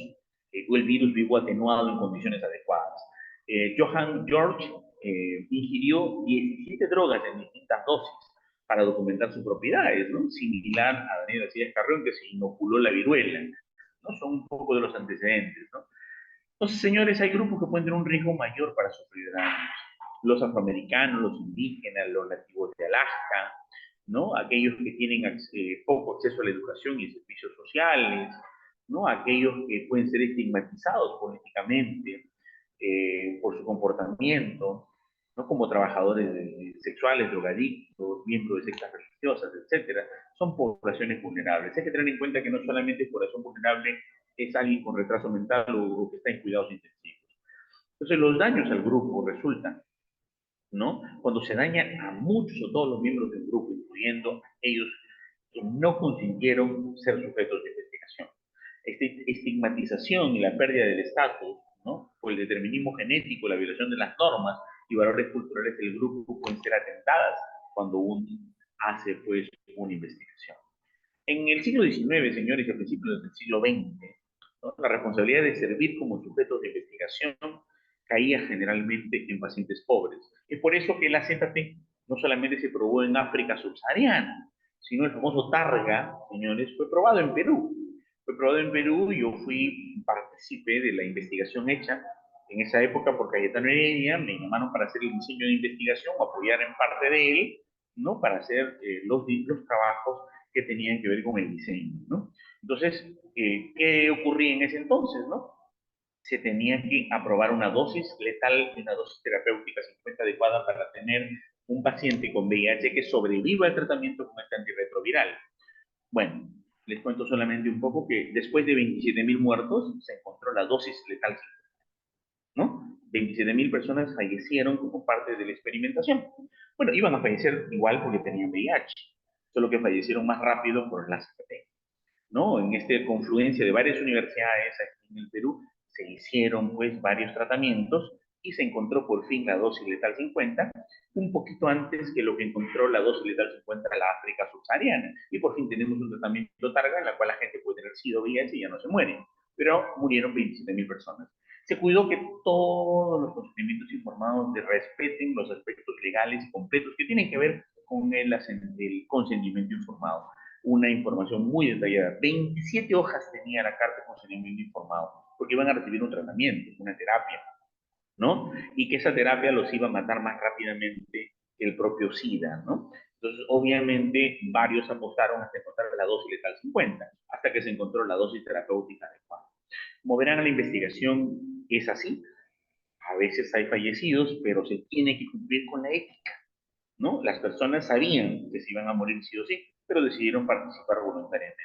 el virus vivo atenuado en condiciones adecuadas. Johann George ingirió 17 drogas en distintas dosis para documentar sus propiedades, ¿no? Similar a Daniel García Carrión, que se inoculó la viruela, ¿no? Son un poco de los antecedentes, ¿no? Entonces, señores, hay grupos que pueden tener un riesgo mayor para sufrir daños. Los afroamericanos, los indígenas, los nativos de Alaska, ¿no? Aquellos que tienen poco acceso a la educación y servicios sociales, ¿no? Aquellos que pueden ser estigmatizados políticamente por su comportamiento, ¿no? Como trabajadores sexuales, drogadictos, miembros de sectas religiosas, etcétera, son poblaciones vulnerables. Hay que tener en cuenta que no solamente población vulnerable es alguien con retraso mental o que está en cuidados intensivos. Entonces, los daños al grupo resultan, ¿no? Cuando se daña a muchos o todos los miembros del grupo, incluyendo aquellos que no consintieron ser sujetos de investigación. Esta estigmatización y la pérdida del estatus, ¿no? O el determinismo genético, la violación de las normas y valores culturales del grupo pueden ser atentadas cuando uno hace, pues, una investigación. En el siglo XIX, señores, y a principios del siglo XX, ¿no? La responsabilidad de servir como sujetos de investigación caía generalmente en pacientes pobres. Es por eso que la ZT no solamente se probó en África subsahariana, sino el famoso Targa, señores, fue probado en Perú. Fue probado en Perú y yo fui partícipe de la investigación hecha en esa época por Cayetano Heredia. Me llamaron para hacer el diseño de investigación o apoyar en parte de él, ¿no? Para hacer los trabajos que tenían que ver con el diseño, ¿no? Entonces, ¿qué ocurría en ese entonces, no? Se tenía que aprobar una dosis letal y una dosis terapéutica 50 adecuada para tener un paciente con VIH que sobreviva al tratamiento con este antirretroviral. Bueno, les cuento solamente un poco que después de 27.000 muertos se encontró la dosis letal, ¿no? 27.000 personas fallecieron como parte de la experimentación. Bueno, iban a fallecer igual porque tenían VIH, solo que fallecieron más rápido por las APT, ¿no? En esta confluencia de varias universidades aquí en el Perú se hicieron pues varios tratamientos y se encontró por fin la dosis letal 50, un poquito antes que lo que encontró la dosis letal 50 la África subsahariana. Y por fin tenemos un tratamiento Targa en la cual la gente puede tener SIDA, VIH y ya no se muere. Pero murieron 27.000 personas. Se cuidó que todos los procedimientos informados respeten los aspectos legales y completos que tienen que ver con el consentimiento informado. Una información muy detallada. 27 hojas tenía la carta de consentimiento informado, porque iban a recibir un tratamiento, una terapia, ¿no? Y que esa terapia los iba a matar más rápidamente que el propio SIDA, ¿no? Entonces, obviamente, varios apostaron hasta encontrar la dosis letal 50, hasta que se encontró la dosis terapéutica adecuada. Como verán, la investigación es así. A veces hay fallecidos, pero se tiene que cumplir con la ética, ¿no? Las personas sabían que se iban a morir sí o sí, pero decidieron participar voluntariamente.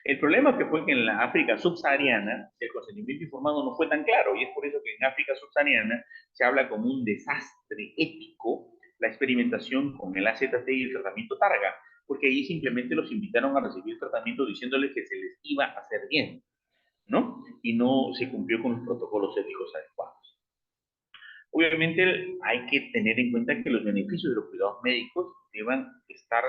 El problema que fue que en la África subsahariana el consentimiento informado no fue tan claro, y es por eso que en África subsahariana se habla como un desastre ético la experimentación con el AZT y el tratamiento Targa, porque ahí simplemente los invitaron a recibir el tratamiento diciéndoles que se les iba a hacer bien, ¿no? Y no se cumplió con los protocolos éticos adecuados. Obviamente hay que tener en cuenta que los beneficios de los cuidados médicos deban estar,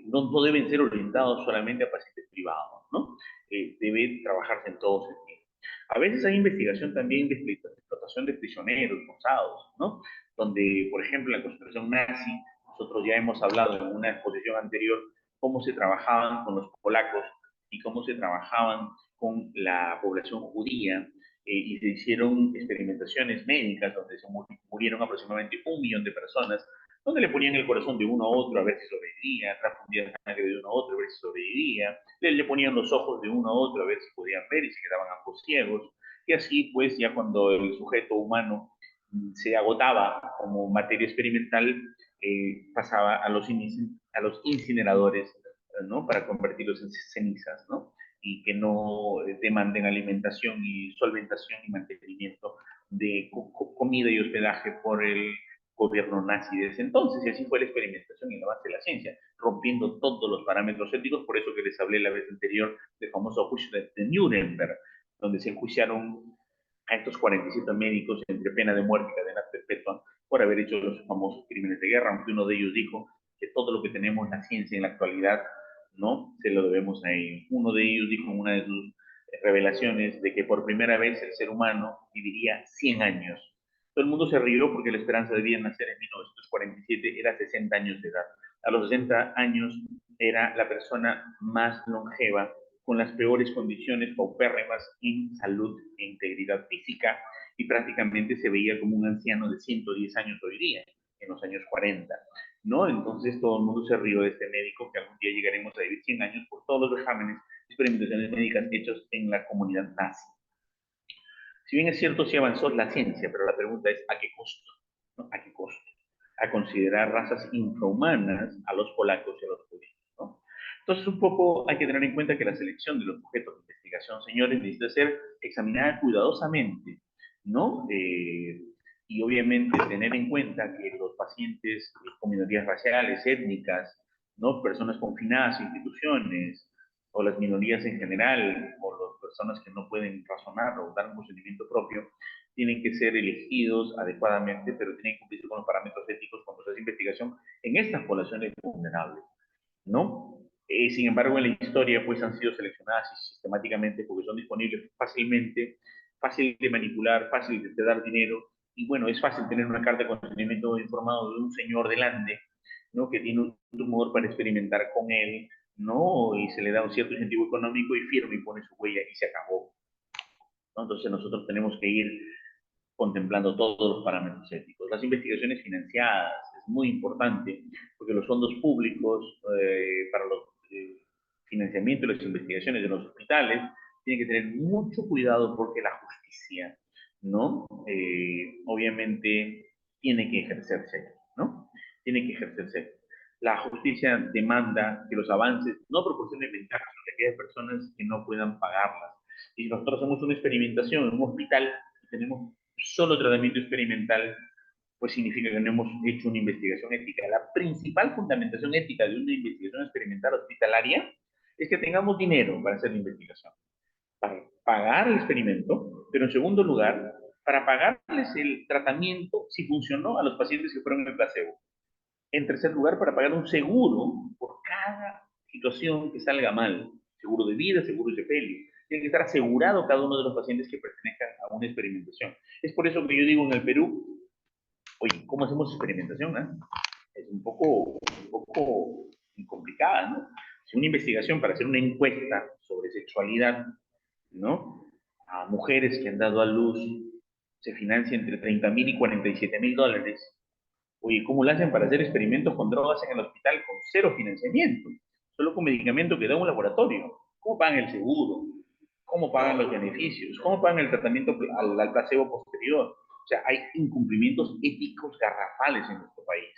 no deben ser orientados solamente a pacientes privados, ¿no? Debe trabajarse en todo sentido. A veces hay investigación también de explotación de prisioneros forzados, ¿no? Donde, por ejemplo, en la concentración nazi, nosotros ya hemos hablado en una exposición anterior cómo se trabajaban con los polacos y cómo se trabajaban con la población judía, y se hicieron experimentaciones médicas donde se murieron aproximadamente 1 millón de personas, donde le ponían el corazón de uno a otro a ver si sobrevivía, transfundían sangre de uno a otro a ver si sobrevivía, le ponían los ojos de uno a otro a ver si podían ver y se quedaban ambos ciegos, y así pues ya cuando el sujeto humano se agotaba como materia experimental, pasaba a los incineradores, ¿no? Para convertirlos en cenizas, ¿no? Y que no demanden alimentación y solventación y mantenimiento de comida y hospedaje por el gobierno nazi de ese entonces. Y así fue la experimentación y el avance de la ciencia, rompiendo todos los parámetros éticos. Por eso que les hablé la vez anterior del famoso juicio de Nuremberg, donde se enjuiciaron a estos 47 médicos entre pena de muerte y cadena perpetua por haber hecho los famosos crímenes de guerra, aunque uno de ellos dijo que todo lo que tenemos en la ciencia en la actualidad, ¿no? Se lo debemos a ellos. Uno de ellos dijo en una de sus revelaciones de que por primera vez el ser humano viviría 100 años. Todo el mundo se rió porque la esperanza de vida en nacer en 1947 era 60 años de edad. A los 60 años era la persona más longeva, con las peores condiciones paupérrimas en salud e integridad física, y prácticamente se veía como un anciano de 110 años hoy día, en los años 40, ¿no? Entonces todo el mundo se rió de este médico, que algún día llegaremos a vivir 100 años por todos los vejámenes y experimentaciones médicas hechos en la comunidad nazi. Si bien es cierto, sí avanzó la ciencia, pero la pregunta es, ¿a qué costo? ¿No? ¿A qué costo? A considerar razas infrahumanas a los polacos y a los judíos, ¿no? Entonces, un poco hay que tener en cuenta que la selección de los sujetos de investigación, señores, necesita ser examinada cuidadosamente, ¿no? Y obviamente tener en cuenta que los pacientes con minorías raciales, étnicas, ¿no? Personas confinadas a instituciones, o las minorías en general, o las personas que no pueden razonar o dar un procedimiento propio, tienen que ser elegidos adecuadamente, pero tienen que cumplir con los parámetros éticos cuando se hace investigación en estas poblaciones vulnerables, ¿no? Sin embargo, en la historia, pues han sido seleccionadas sistemáticamente porque son disponibles fácilmente, fácil de manipular, fácil de dar dinero, y bueno, es fácil tener una carta de consentimiento informado de un señor delante, ¿no? Que tiene un tumor para experimentar con él, ¿no? Y se le da un cierto incentivo económico y firma y pone su huella y se acabó, ¿no? Entonces nosotros tenemos que ir contemplando todos los parámetros éticos. Las investigaciones financiadas es muy importante porque los fondos públicos para los financiamiento de las investigaciones de los hospitales tienen que tener mucho cuidado porque la justicia, ¿no? Obviamente tiene que ejercerse, ¿no? Tiene que ejercerse. La justicia demanda que los avances no proporcionen ventajas a aquellas personas que no puedan pagarlas. Y si nosotros hacemos una experimentación en un hospital y tenemos solo tratamiento experimental, pues significa que no hemos hecho una investigación ética. La principal fundamentación ética de una investigación experimental hospitalaria es que tengamos dinero para hacer la investigación, para pagar el experimento, pero en segundo lugar, para pagarles el tratamiento si funcionó a los pacientes que fueron en el placebo. En tercer lugar, para pagar un seguro por cada situación que salga mal, seguro de vida, seguro de sepelio. Tiene que estar asegurado cada uno de los pacientes que pertenezcan a una experimentación. Es por eso que yo digo en el Perú, oye, ¿cómo hacemos experimentación? Es un poco complicada, ¿no? Si una investigación para hacer una encuesta sobre sexualidad, ¿no? A mujeres que han dado a luz se financia entre $30,000 y $47,000, Oye, ¿cómo lo hacen para hacer experimentos con drogas en el hospital con cero financiamiento? Solo con medicamento que da un laboratorio. ¿Cómo pagan el seguro? ¿Cómo pagan los beneficios? ¿Cómo pagan el tratamiento al placebo posterior? O sea, hay incumplimientos éticos garrafales en nuestro país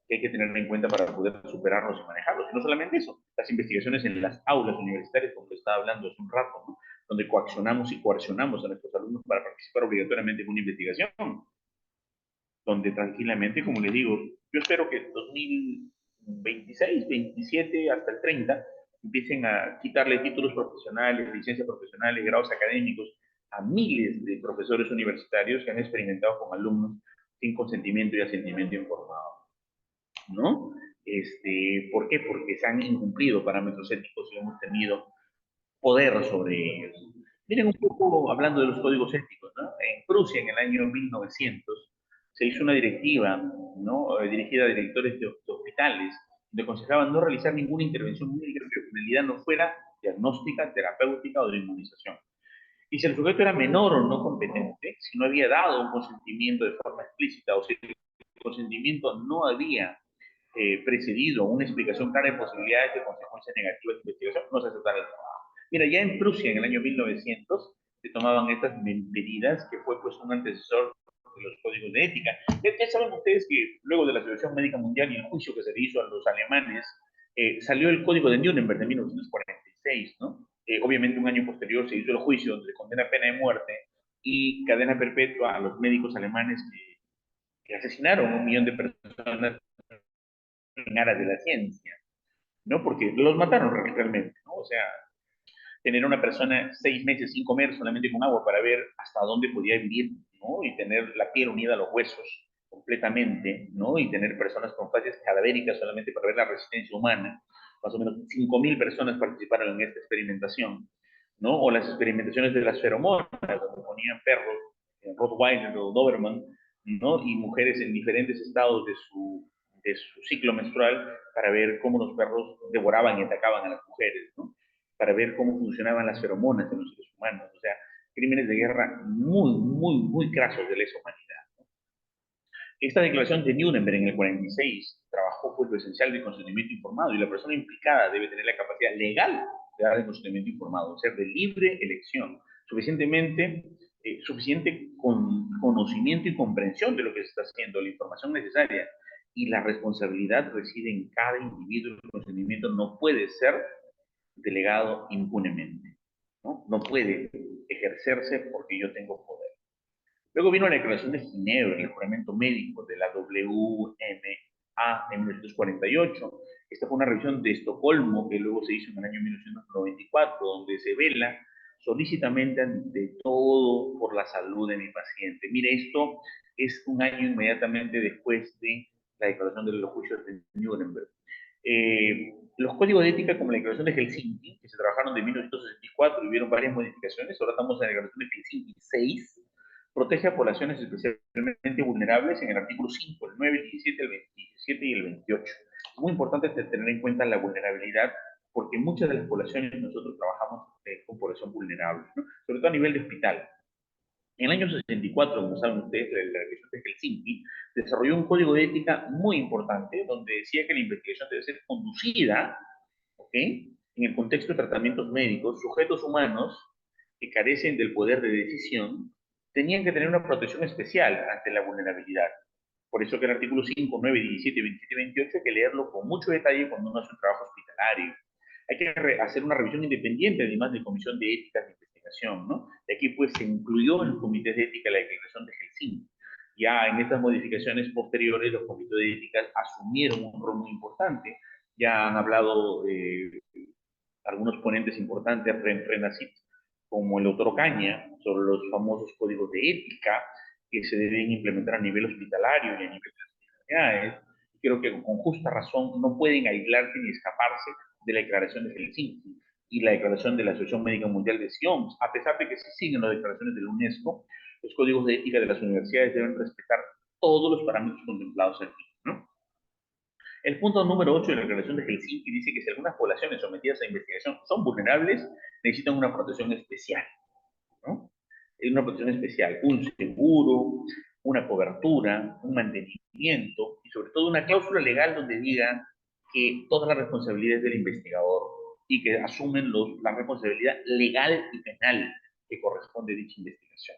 que hay que tener en cuenta para poder superarlos y manejarlos. Y no solamente eso, las investigaciones en las aulas universitarias, como estaba hablando hace un rato, ¿no? Donde coaccionamos y coercionamos a nuestros alumnos para participar obligatoriamente en una investigación, donde tranquilamente, como les digo, yo espero que 2026, 27 hasta el 30 empiecen a quitarle títulos profesionales, licencias profesionales, grados académicos a miles de profesores universitarios que han experimentado con alumnos sin consentimiento y asentimiento informado, ¿no? ¿Por qué? Porque se han incumplido parámetros éticos y hemos tenido poder sobre ellos. Miren un poco hablando de los códigos éticos, ¿no? En Prusia, en el año 1900, se hizo una directiva, ¿no? Dirigida a directores de hospitales, donde aconsejaban no realizar ninguna intervención médica que la finalidad no fuera diagnóstica, terapéutica o de inmunización. Y si el sujeto era menor o no competente, si no había dado un consentimiento de forma explícita o si el consentimiento no había precedido una explicación clara de posibilidades de consecuencias negativas de investigación, no se aceptaba el trabajo. Mira, ya en Prusia, en el año 1900, se tomaban estas medidas, que fue pues un antecesor de los códigos de ética. Ya saben ustedes que luego de la Asociación Médica Mundial y el juicio que se le hizo a los alemanes, salió el Código de Nuremberg de 1946, ¿no? Obviamente un año posterior se hizo el juicio donde se condena a pena de muerte y cadena perpetua a los médicos alemanes que asesinaron a 1 millón de personas en aras de la ciencia, ¿no? Porque los mataron realmente, ¿no? O sea, tener a una persona 6 meses sin comer solamente con agua para ver hasta dónde podía vivir, ¿no? Y tener la piel unida a los huesos completamente, ¿no? Y tener personas con fases cadavéricas solamente para ver la resistencia humana. Más o menos 5.000 personas participaron en esta experimentación, ¿no? O las experimentaciones de las feromonas, donde ponían perros, Rottweiler o Doberman, ¿no? Y mujeres en diferentes estados de su ciclo menstrual para ver cómo los perros devoraban y atacaban a las mujeres, ¿no? Para ver cómo funcionaban las feromonas en los seres humanos. O sea, crímenes de guerra muy, muy, muy crasos de lesa humanidad. Esta declaración de Nuremberg en el 46 trabajó por lo esencial del consentimiento informado y la persona implicada debe tener la capacidad legal de dar el consentimiento informado, ser de libre elección, suficiente con conocimiento y comprensión de lo que se está haciendo, la información necesaria y la responsabilidad reside en cada individuo. El consentimiento no puede ser delegado impunemente, ¿no? No puede ejercerse porque yo tengo poder. Luego vino la Declaración de Ginebra, el juramento médico de la WMA en 1948. Esta fue una revisión de Estocolmo que luego se hizo en el año 1994, donde se vela solícitamente ante todo por la salud de mi paciente. Mire, esto es un año inmediatamente después de la declaración de los juicios de Nuremberg. Los códigos de ética como la declaración de Helsinki, que se trabajaron de 1964 y hubieron varias modificaciones, ahora estamos en la declaración de Helsinki 6, protege a poblaciones especialmente vulnerables en el artículo 5, el 9, el 17, el 27 y el 28. Es muy importante tener en cuenta la vulnerabilidad porque muchas de las poblaciones nosotros trabajamos con población vulnerable, ¿no? Sobre todo a nivel de hospital. En el año 64, como saben ustedes, la Declaración de Helsinki desarrolló un código de ética muy importante donde decía que la investigación debe ser conducida, ¿ok?, en el contexto de tratamientos médicos, sujetos humanos que carecen del poder de decisión tenían que tener una protección especial ante la vulnerabilidad. Por eso que el artículo 5, 9, 17, 27 y 28 hay que leerlo con mucho detalle cuando uno hace un trabajo hospitalario. Hay que hacer una revisión independiente, además de comisión de ética de investigación, ¿no? Y aquí pues se incluyó en los comités de ética la declaración de Helsinki. Ya en estas modificaciones posteriores, los comités de ética asumieron un rol muy importante. Ya han hablado algunos ponentes importantes, Renacit, como el doctor Ocaña, sobre los famosos códigos de ética que se deben implementar a nivel hospitalario y a nivel de las universidades. Creo que con justa razón no pueden aislarse ni escaparse de la declaración de Helsinki y la declaración de la Asociación Médica Mundial de Sion. A pesar de que se siguen las declaraciones de la UNESCO, los códigos de ética de las universidades deben respetar todos los parámetros contemplados aquí, ¿no? El punto número 8 de la Declaración de Helsinki dice que si algunas poblaciones sometidas a investigación son vulnerables, necesitan una protección especial, ¿no? Una protección especial, un seguro, una cobertura, un mantenimiento y sobre todo una cláusula legal donde diga que todas las responsabilidades del investigador y que asumen la responsabilidad legal y penal que corresponde a dicha investigación.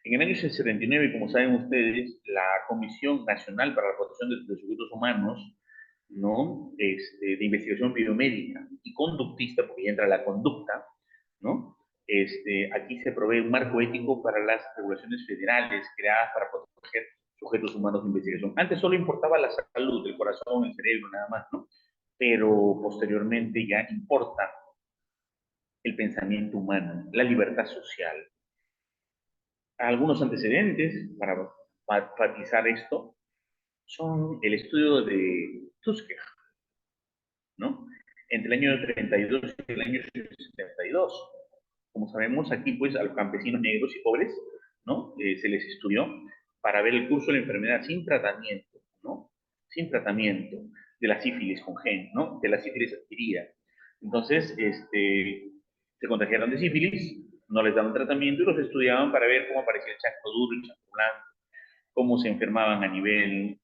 En el año 79, como saben ustedes, la Comisión Nacional para la Protección de Sujetos Humanos, ¿no? De investigación biomédica y conductista, porque ya entra la conducta, ¿no? Aquí se provee un marco ético para las regulaciones federales creadas para proteger sujetos humanos de investigación. Antes solo importaba la salud, el corazón, el cerebro, nada más, ¿no? Pero posteriormente ya importa el pensamiento humano, la libertad social. Algunos antecedentes para enfatizar esto son el estudio de Tusker, ¿no? Entre el año 32 y el año 72. Como sabemos, aquí pues a los campesinos negros y pobres, ¿no? Se les estudió para ver el curso de la enfermedad sin tratamiento, ¿no? Sin tratamiento de la sífilis congénita, ¿no? De la sífilis adquirida. Entonces, se contagiaron de sífilis, no les daban tratamiento y los estudiaban para ver cómo aparecía el chancro duro, el chancro blanco, cómo se enfermaban a nivel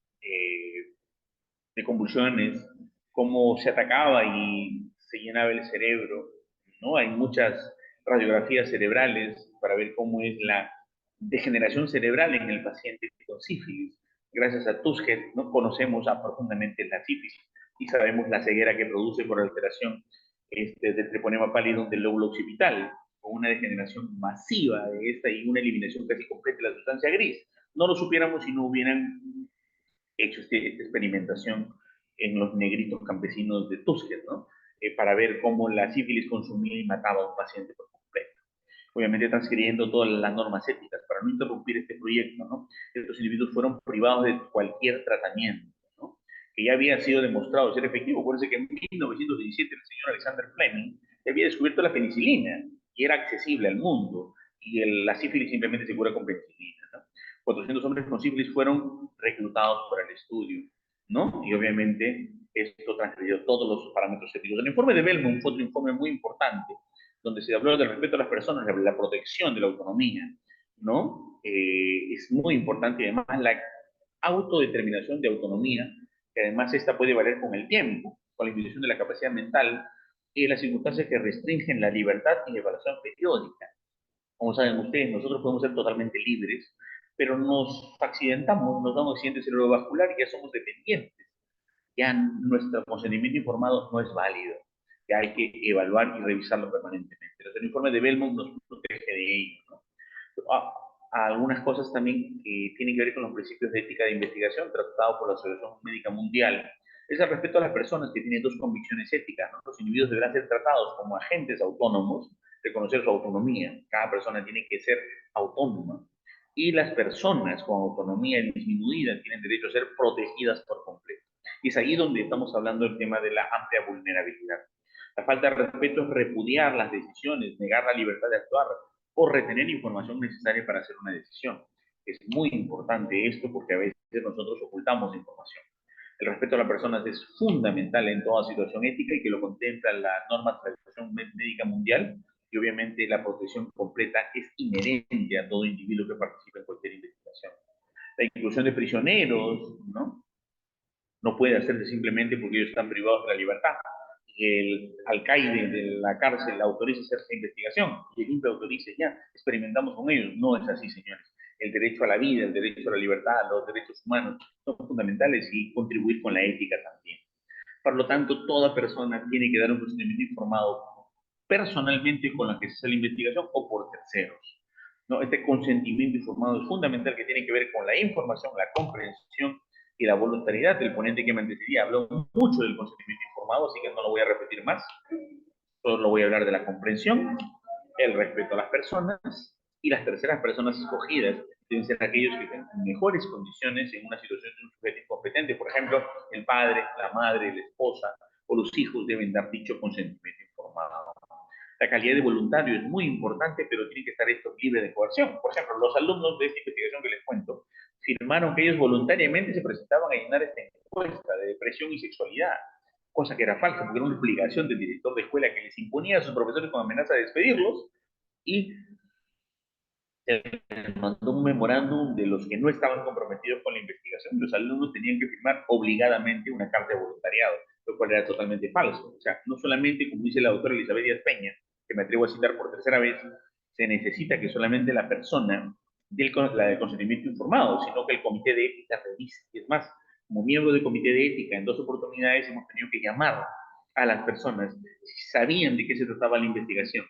de convulsiones, cómo se atacaba y se llenaba el cerebro, ¿no? Hay muchas radiografías cerebrales para ver cómo es la degeneración cerebral en el paciente con sífilis. Gracias a Tusker, ¿no? Conocemos profundamente la sífilis y sabemos la ceguera que produce por alteración del treponema pálido del lóbulo occipital, con una degeneración masiva de esta y una eliminación casi completa de la sustancia gris. No lo supiéramos si no hubieran hecho esta experimentación en los negritos campesinos de Tusker, ¿no? Para ver cómo la sífilis consumía y mataba a un paciente por completo. Obviamente transcribiendo todas las normas éticas para no interrumpir este proyecto, ¿no? Estos individuos fueron privados de cualquier tratamiento, ¿no? Que ya había sido demostrado ser efectivo. Acuérdense que en 1917 el señor Alexander Fleming había descubierto la penicilina y era accesible al mundo y la sífilis simplemente se cura con penicilina, ¿no? 400 hombres con sífilis fueron reclutados para el estudio, ¿no? Y obviamente esto transgredió todos los parámetros éticos. El informe de Belmont fue otro informe muy importante, donde se habló del respeto a las personas, la protección de la autonomía, ¿no? Es muy importante y además la autodeterminación de autonomía, que además esta puede valer con el tiempo, con la disminución de la capacidad mental y las circunstancias que restringen la libertad y la evaluación periódica. Como saben ustedes, nosotros podemos ser totalmente libres, pero nos accidentamos, nos damos accidente cerebrovascular y ya somos dependientes. Ya nuestro consentimiento informado no es válido. Ya hay que evaluar y revisarlo permanentemente. Entonces, el informe de Belmont nos protege de ello, ¿no? Algunas cosas también que tienen que ver con los principios de ética de investigación tratados por la Asociación Médica Mundial. Es el respeto a las personas que tienen dos convicciones éticas, ¿no? Los individuos deberán ser tratados como agentes autónomos, reconocer su autonomía. Cada persona tiene que ser autónoma. Y las personas con autonomía disminuida tienen derecho a ser protegidas por completo. Y es ahí donde estamos hablando del tema de la amplia vulnerabilidad. La falta de respeto es repudiar las decisiones, negar la libertad de actuar, o retener información necesaria para hacer una decisión. Es muy importante esto porque a veces nosotros ocultamos información. El respeto a las personas es fundamental en toda situación ética y que lo contempla la norma de la Asociación Médica Mundial y obviamente la protección completa es inherente a todo individuo que participe en cualquier investigación. La inclusión de prisioneros, ¿no? No puede hacerse simplemente porque ellos están privados de la libertad. El alcaide de la cárcel autoriza hacer esa investigación y el INPE autorice ya, experimentamos con ellos. No es así, señores. El derecho a la vida, el derecho a la libertad, los derechos humanos son fundamentales y contribuir con la ética también. Por lo tanto, toda persona tiene que dar un procedimiento informado personalmente con la que se hace la investigación o por terceros. ¿No? Este consentimiento informado es fundamental que tiene que ver con la información, la comprensión y la voluntariedad. El ponente que me antecedía habló mucho del consentimiento informado, así que no lo voy a repetir más. Solo voy a hablar de la comprensión, el respeto a las personas y las terceras personas escogidas deben ser aquellos que tengan mejores condiciones en una situación de un sujeto incompetente. Por ejemplo, el padre, la madre, la esposa o los hijos deben dar dicho consentimiento informado. La calidad de voluntario es muy importante, pero tiene que estar esto libre de coerción. Por ejemplo, los alumnos de esta investigación que les cuento firmaron que ellos voluntariamente se presentaban a llenar esta encuesta de depresión y sexualidad, cosa que era falsa, porque era una obligación del director de escuela que les imponía a sus profesores con amenaza de despedirlos, y Se les mandó un memorándum de los que no estaban comprometidos con la investigación. Los alumnos tenían que firmar obligadamente una carta de voluntariado, lo cual era totalmente falso. O sea, no solamente, como dice la doctora Elizabeth Díaz Peña, que me atrevo a citar por tercera vez, se necesita que solamente la persona dé la del consentimiento informado, sino que el comité de ética revise. Es más, como miembro del comité de ética, en 2 oportunidades hemos tenido que llamar a las personas si sabían de qué se trataba la investigación.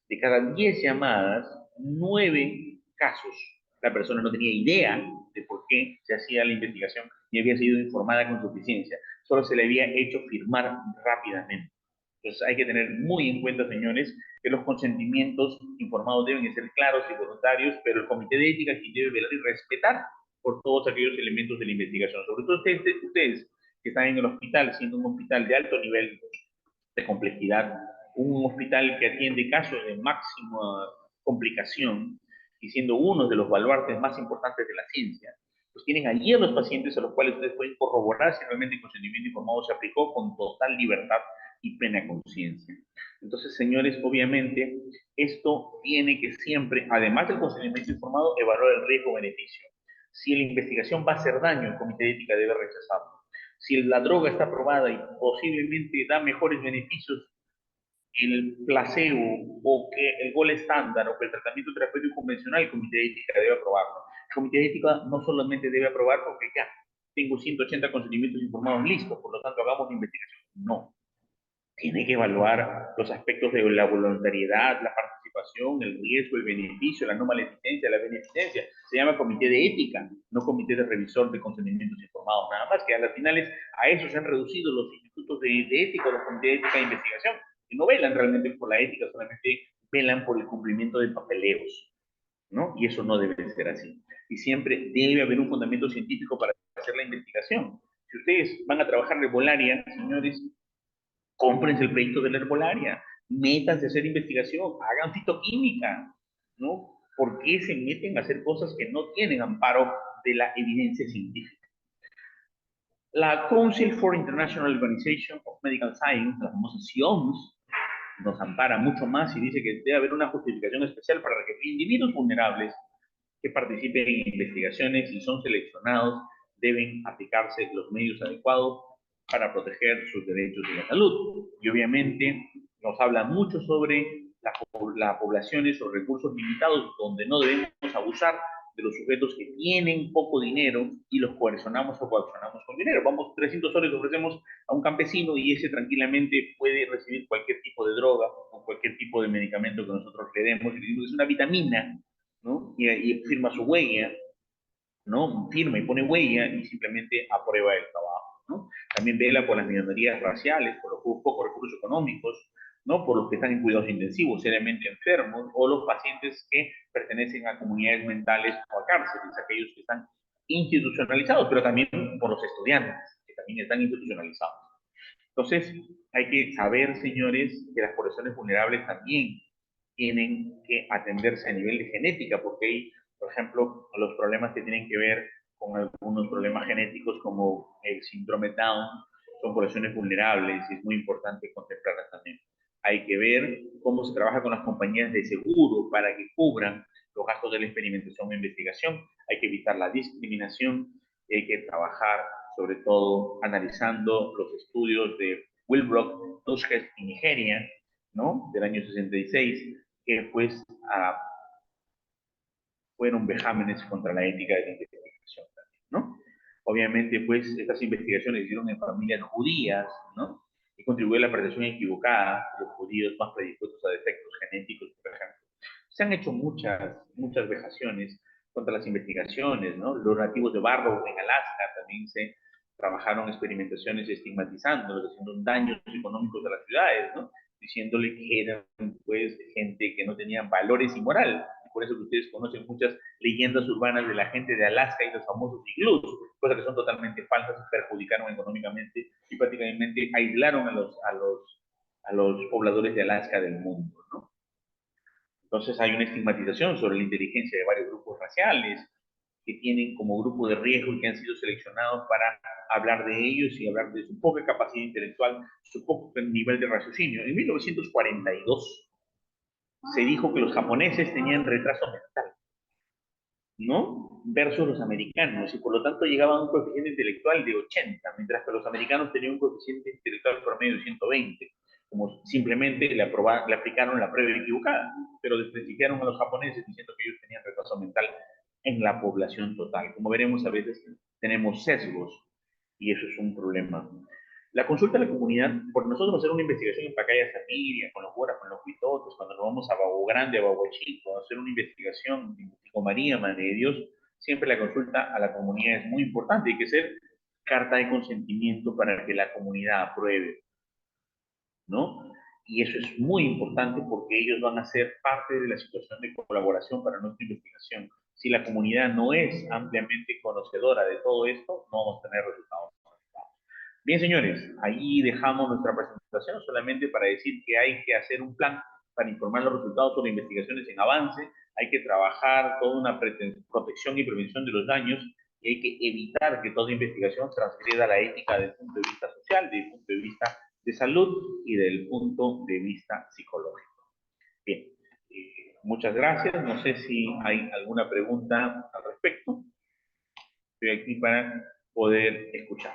De cada 10 llamadas, 9 casos, la persona no tenía idea de por qué se hacía la investigación ni había sido informada con suficiencia. Solo se le había hecho firmar rápidamente. Entonces hay que tener muy en cuenta, señores, que los consentimientos informados deben ser claros y voluntarios, pero el comité de ética sí debe velar y respetar por todos aquellos elementos de la investigación. Sobre todo ustedes que están en el hospital, siendo un hospital de alto nivel de complejidad, un hospital que atiende casos de máxima complicación y siendo uno de los baluartes más importantes de la ciencia, pues tienen allí a los pacientes a los cuales ustedes pueden corroborar si realmente el consentimiento informado se aplicó con total libertad y plena conciencia. Entonces, señores, obviamente, esto tiene que siempre, además del consentimiento informado, evaluar el riesgo-beneficio. Si la investigación va a hacer daño, el comité de ética debe rechazarlo. Si la droga está probada y posiblemente da mejores beneficios que el placebo o que el gol estándar o que el tratamiento terapéutico convencional, el comité de ética debe aprobarlo. El comité de ética no solamente debe aprobar porque ya tengo 180 consentimientos informados listos, por lo tanto hagamos la investigación. No, tiene que evaluar los aspectos de la voluntariedad, la participación, el riesgo, el beneficio, la no maleficencia, la beneficencia. Se llama comité de ética, no comité de revisor de consentimientos informados. Nada más que a las finales a eso se han reducido los institutos de ética, los comités de ética de investigación, que no velan realmente por la ética, solamente velan por el cumplimiento de papeleos, ¿no? Y eso no debe ser así. Y siempre debe haber un fundamento científico para hacer la investigación. Si ustedes van a trabajar de herbolaria, señores, cómprense el proyecto de la herbolaria, métanse a hacer investigación, hagan fitoquímica, ¿no? ¿Por qué se meten a hacer cosas que no tienen amparo de la evidencia científica? La Council for International Organization of Medical Science, la famosa CIOMS, nos ampara mucho más y dice que debe haber una justificación especial para que individuos vulnerables que participen en investigaciones y son seleccionados deben aplicarse los medios adecuados para proteger sus derechos de la salud. Y obviamente nos habla mucho sobre las poblaciones o recursos limitados donde no debemos abusar de los sujetos que tienen poco dinero y los coercionamos o coaccionamos con dinero. Vamos, 300 soles ofrecemos a un campesino y ese tranquilamente puede recibir cualquier tipo de droga o cualquier tipo de medicamento que nosotros le demos y le decimos es una vitamina, ¿no? Y firma su huella, ¿no? Firma y pone huella y simplemente aprueba el trabajo, ¿no? También vela por las minorías raciales, por los pocos recursos económicos, ¿no? Por los que están en cuidados intensivos, seriamente enfermos, o los pacientes que pertenecen a comunidades mentales o a cárceles, aquellos que están institucionalizados, pero también por los estudiantes, que también están institucionalizados. Entonces, hay que saber, señores, que las poblaciones vulnerables también tienen que atenderse a nivel de genética, porque hay, por ejemplo, los problemas que tienen que ver con algunos problemas genéticos como el síndrome Down, son poblaciones vulnerables y es muy importante contemplarlas también. Hay que ver cómo se trabaja con las compañías de seguro para que cubran los gastos de la experimentación e investigación. Hay que evitar la discriminación y hay que trabajar sobre todo analizando los estudios de Wilbrock, Tuskes y Nigeria, ¿no? Del año 66, que pues fueron vejámenes contra la ética de la investigación también, ¿no? Obviamente, pues, estas investigaciones se hicieron en familias judías, ¿no? Y contribuye a la percepción equivocada de los judíos más predispuestos a defectos genéticos, por ejemplo. Se han hecho muchas vejaciones contra las investigaciones, ¿no? Los nativos de Barrow en Alaska también se trabajaron experimentaciones estigmatizándolos, haciendo daños económicos a las ciudades, ¿no? Diciéndole que eran, pues, gente que no tenían valores y moral. Por eso que ustedes conocen muchas leyendas urbanas de la gente de Alaska y los famosos iglús, cosas que son totalmente falsas, perjudicaron económicamente y prácticamente aislaron a los pobladores de Alaska del mundo, ¿no? Entonces hay una estigmatización sobre la inteligencia de varios grupos raciales que tienen como grupo de riesgo y que han sido seleccionados para hablar de ellos y hablar de su poca capacidad intelectual, su poco nivel de raciocinio. En 1942 se dijo que los japoneses tenían retraso mental. ¿no? Versus los americanos, y por lo tanto llegaban a un coeficiente intelectual de 80, mientras que los americanos tenían un coeficiente intelectual promedio de 120, como simplemente le aplicaron la prueba equivocada, pero desprestigiaron a los japoneses diciendo que ellos tenían retraso mental en la población total. Como veremos, a veces tenemos sesgos y eso es un problema. La consulta a la comunidad, por nosotros hacer una investigación en Pacaya Samiria, con los Guaras, con los Huitotos, cuando nos vamos a Babo Grande, a Babo Chico, hacer una investigación en Pico María, Madre de Dios, siempre la consulta a la comunidad es muy importante. Hay que ser carta de consentimiento para que la comunidad apruebe, ¿no? Y eso es muy importante porque ellos van a ser parte de la situación de colaboración para nuestra investigación. Si la comunidad no es ampliamente conocedora de todo esto, no vamos a tener resultados. Bien, señores, ahí dejamos nuestra presentación solamente para decir que hay que hacer un plan para informar los resultados sobre investigaciones en avance, hay que trabajar toda una protección y prevención de los daños y hay que evitar que toda investigación transgreda la ética desde el punto de vista social, desde el punto de vista de salud y desde el punto de vista psicológico. Bien, muchas gracias. No sé si hay alguna pregunta al respecto. Estoy aquí para poder escuchar.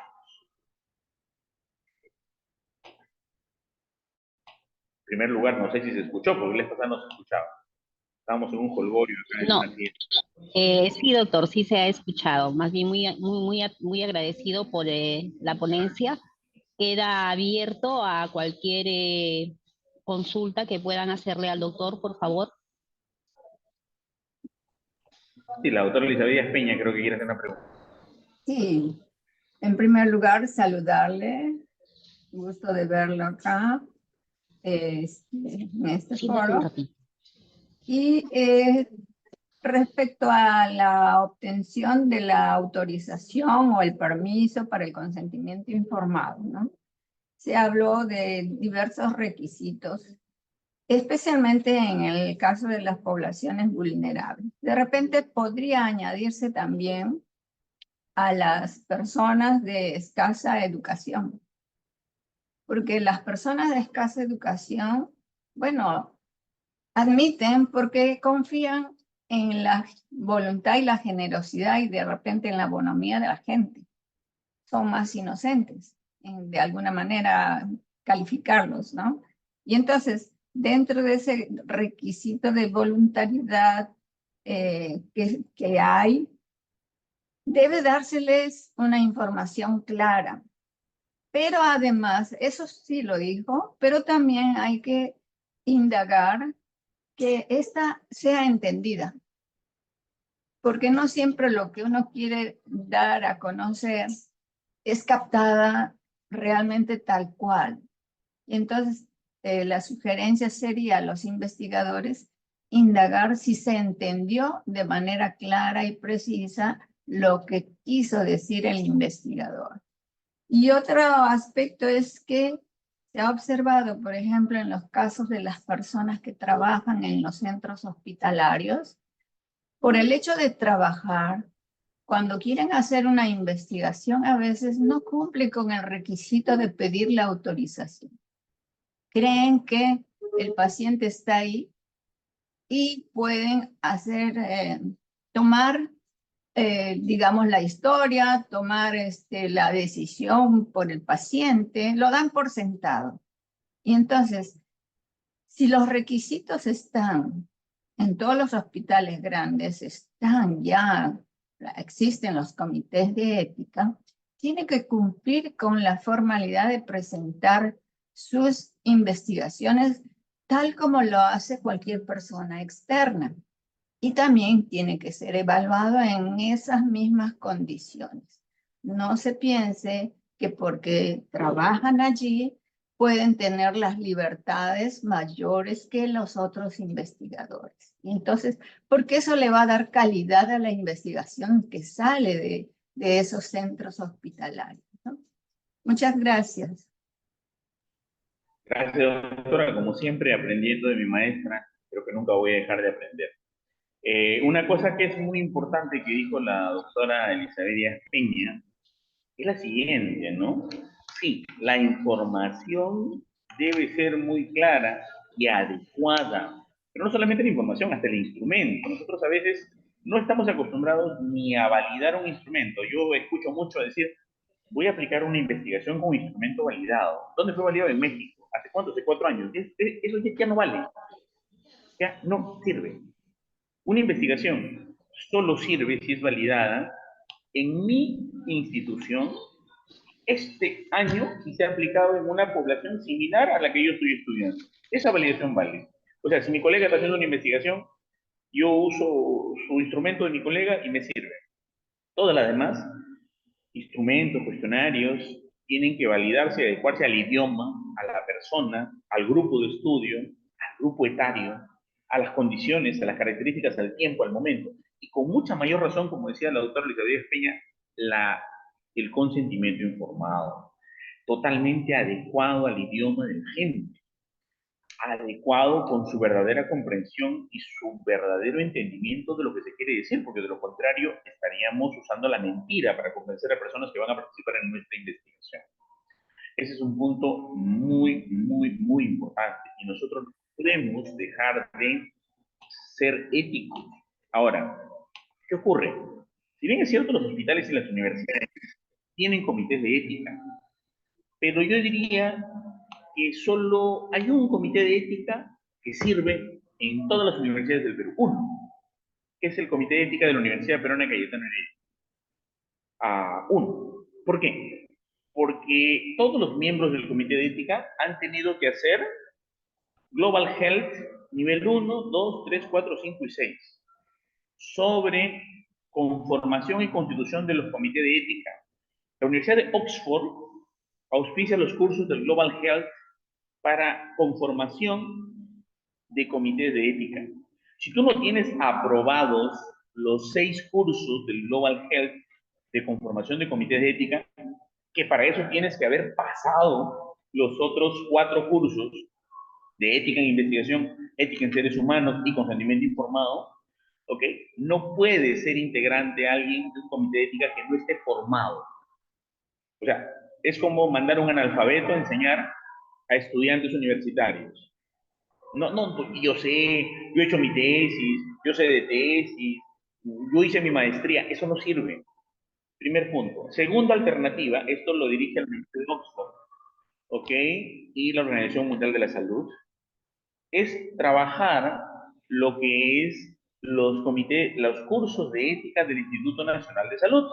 En primer lugar, no sé si se escuchó, porque la pasada no se escuchaba. Estábamos en un jolgorio acá en No, una fiesta. sí, doctor, sí se ha escuchado. Más bien muy agradecido por la ponencia. Queda abierto a cualquier consulta que puedan hacerle al doctor, por favor. Sí, la doctora Elizabeth Peña creo que quiere hacer una pregunta. Sí, en primer lugar, saludarle. Gusto de verlo acá, en este Siéntate un foro. ratito. Y respecto a la obtención de la autorización o el permiso para el consentimiento informado, ¿no? Se habló de diversos requisitos, especialmente en el caso de las poblaciones vulnerables. De repente podría añadirse también a las personas de escasa educación, porque las personas de escasa educación, bueno, admiten porque confían en la voluntad y la generosidad y de repente en la bonomía de la gente. Son más inocentes, de alguna manera calificarlos, ¿no? Y entonces, dentro de ese requisito de voluntariedad que hay, debe dárseles una información clara. Pero además, eso sí lo dijo, pero también hay que indagar que esta sea entendida, porque no siempre lo que uno quiere dar a conocer es captada realmente tal cual. Y entonces, la sugerencia sería a los investigadores indagar si se entendió de manera clara y precisa lo que quiso decir el investigador. Y otro aspecto es que se ha observado, por ejemplo, en los casos de las personas que trabajan en los centros hospitalarios, por el hecho de trabajar, cuando quieren hacer una investigación, a veces no cumple con el requisito de pedir la autorización. Creen que el paciente está ahí y pueden tomar digamos, la historia, tomar la decisión por el paciente, lo dan por sentado. Y entonces, si los requisitos están en todos los hospitales grandes, están ya, existen los comités de ética, tiene que cumplir con la formalidad de presentar sus investigaciones tal como lo hace cualquier persona externa. Y también tiene que ser evaluado en esas mismas condiciones. No se piense que porque trabajan allí pueden tener las libertades mayores que los otros investigadores. Y entonces, porque eso le va a dar calidad a la investigación que sale de esos centros hospitalarios, ¿no? Muchas gracias. Gracias, doctora. Como siempre, aprendiendo de mi maestra, creo que nunca voy a dejar de aprender. Una cosa que es muy importante que dijo la doctora Elizabeth Peña es la siguiente, ¿no? Sí, la información debe ser muy clara y adecuada, pero no solamente la información, hasta el instrumento. Nosotros a veces no estamos acostumbrados ni a validar un instrumento. Yo escucho mucho decir, voy a aplicar una investigación con un instrumento validado. ¿Dónde fue validado? En México. ¿Hace cuánto? Hace 4 años. Eso ya no vale. Ya no sirve. Una investigación solo sirve si es validada en mi institución este año y se ha aplicado en una población similar a la que yo estoy estudiando. Esa validación vale. O sea, si mi colega está haciendo una investigación, yo uso su instrumento de mi colega y me sirve. Todas las demás, instrumentos, cuestionarios, tienen que validarse y adecuarse al idioma, a la persona, al grupo de estudio, al grupo etario, a las condiciones, a las características, al tiempo, al momento. Y con mucha mayor razón, como decía la doctora Elizabeth Peña, el consentimiento informado, totalmente adecuado al idioma de la gente, adecuado con su verdadera comprensión y su verdadero entendimiento de lo que se quiere decir, porque de lo contrario estaríamos usando la mentira para convencer a personas que van a participar en nuestra investigación. Ese es un punto muy, muy, muy importante y nosotros no podemos dejar de ser éticos. Ahora, ¿qué ocurre? Si bien es cierto, los hospitales y las universidades tienen comités de ética, pero yo diría que solo hay un comité de ética que sirve en todas las universidades del Perú. Uno, que es el Comité de Ética de la Universidad Peruana Cayetano Heredia. Uno. ¿Por qué? Porque todos los miembros del Comité de Ética han tenido que hacer Global Health nivel 1, 2, 3, 4, 5 y 6 sobre conformación y constitución de los comités de ética. La Universidad de Oxford auspicia los cursos del Global Health para conformación de comités de ética. Si tú no tienes aprobados los 6 cursos del Global Health de conformación de comités de ética, que para eso tienes que haber pasado los otros 4 cursos de ética en investigación, ética en seres humanos y consentimiento informado, ¿ok? No puede ser integrante alguien de un comité de ética que no esté formado. O sea, es como mandar un analfabeto a enseñar a estudiantes universitarios. No, yo sé, yo he hecho mi tesis, yo sé de tesis, yo hice mi maestría, eso no sirve. Primer punto. Segunda alternativa, esto lo dirige el Ministerio de Oxford, ¿ok? Y la Organización Mundial de la Salud, es trabajar lo que es los comités, los cursos de ética del Instituto Nacional de Salud.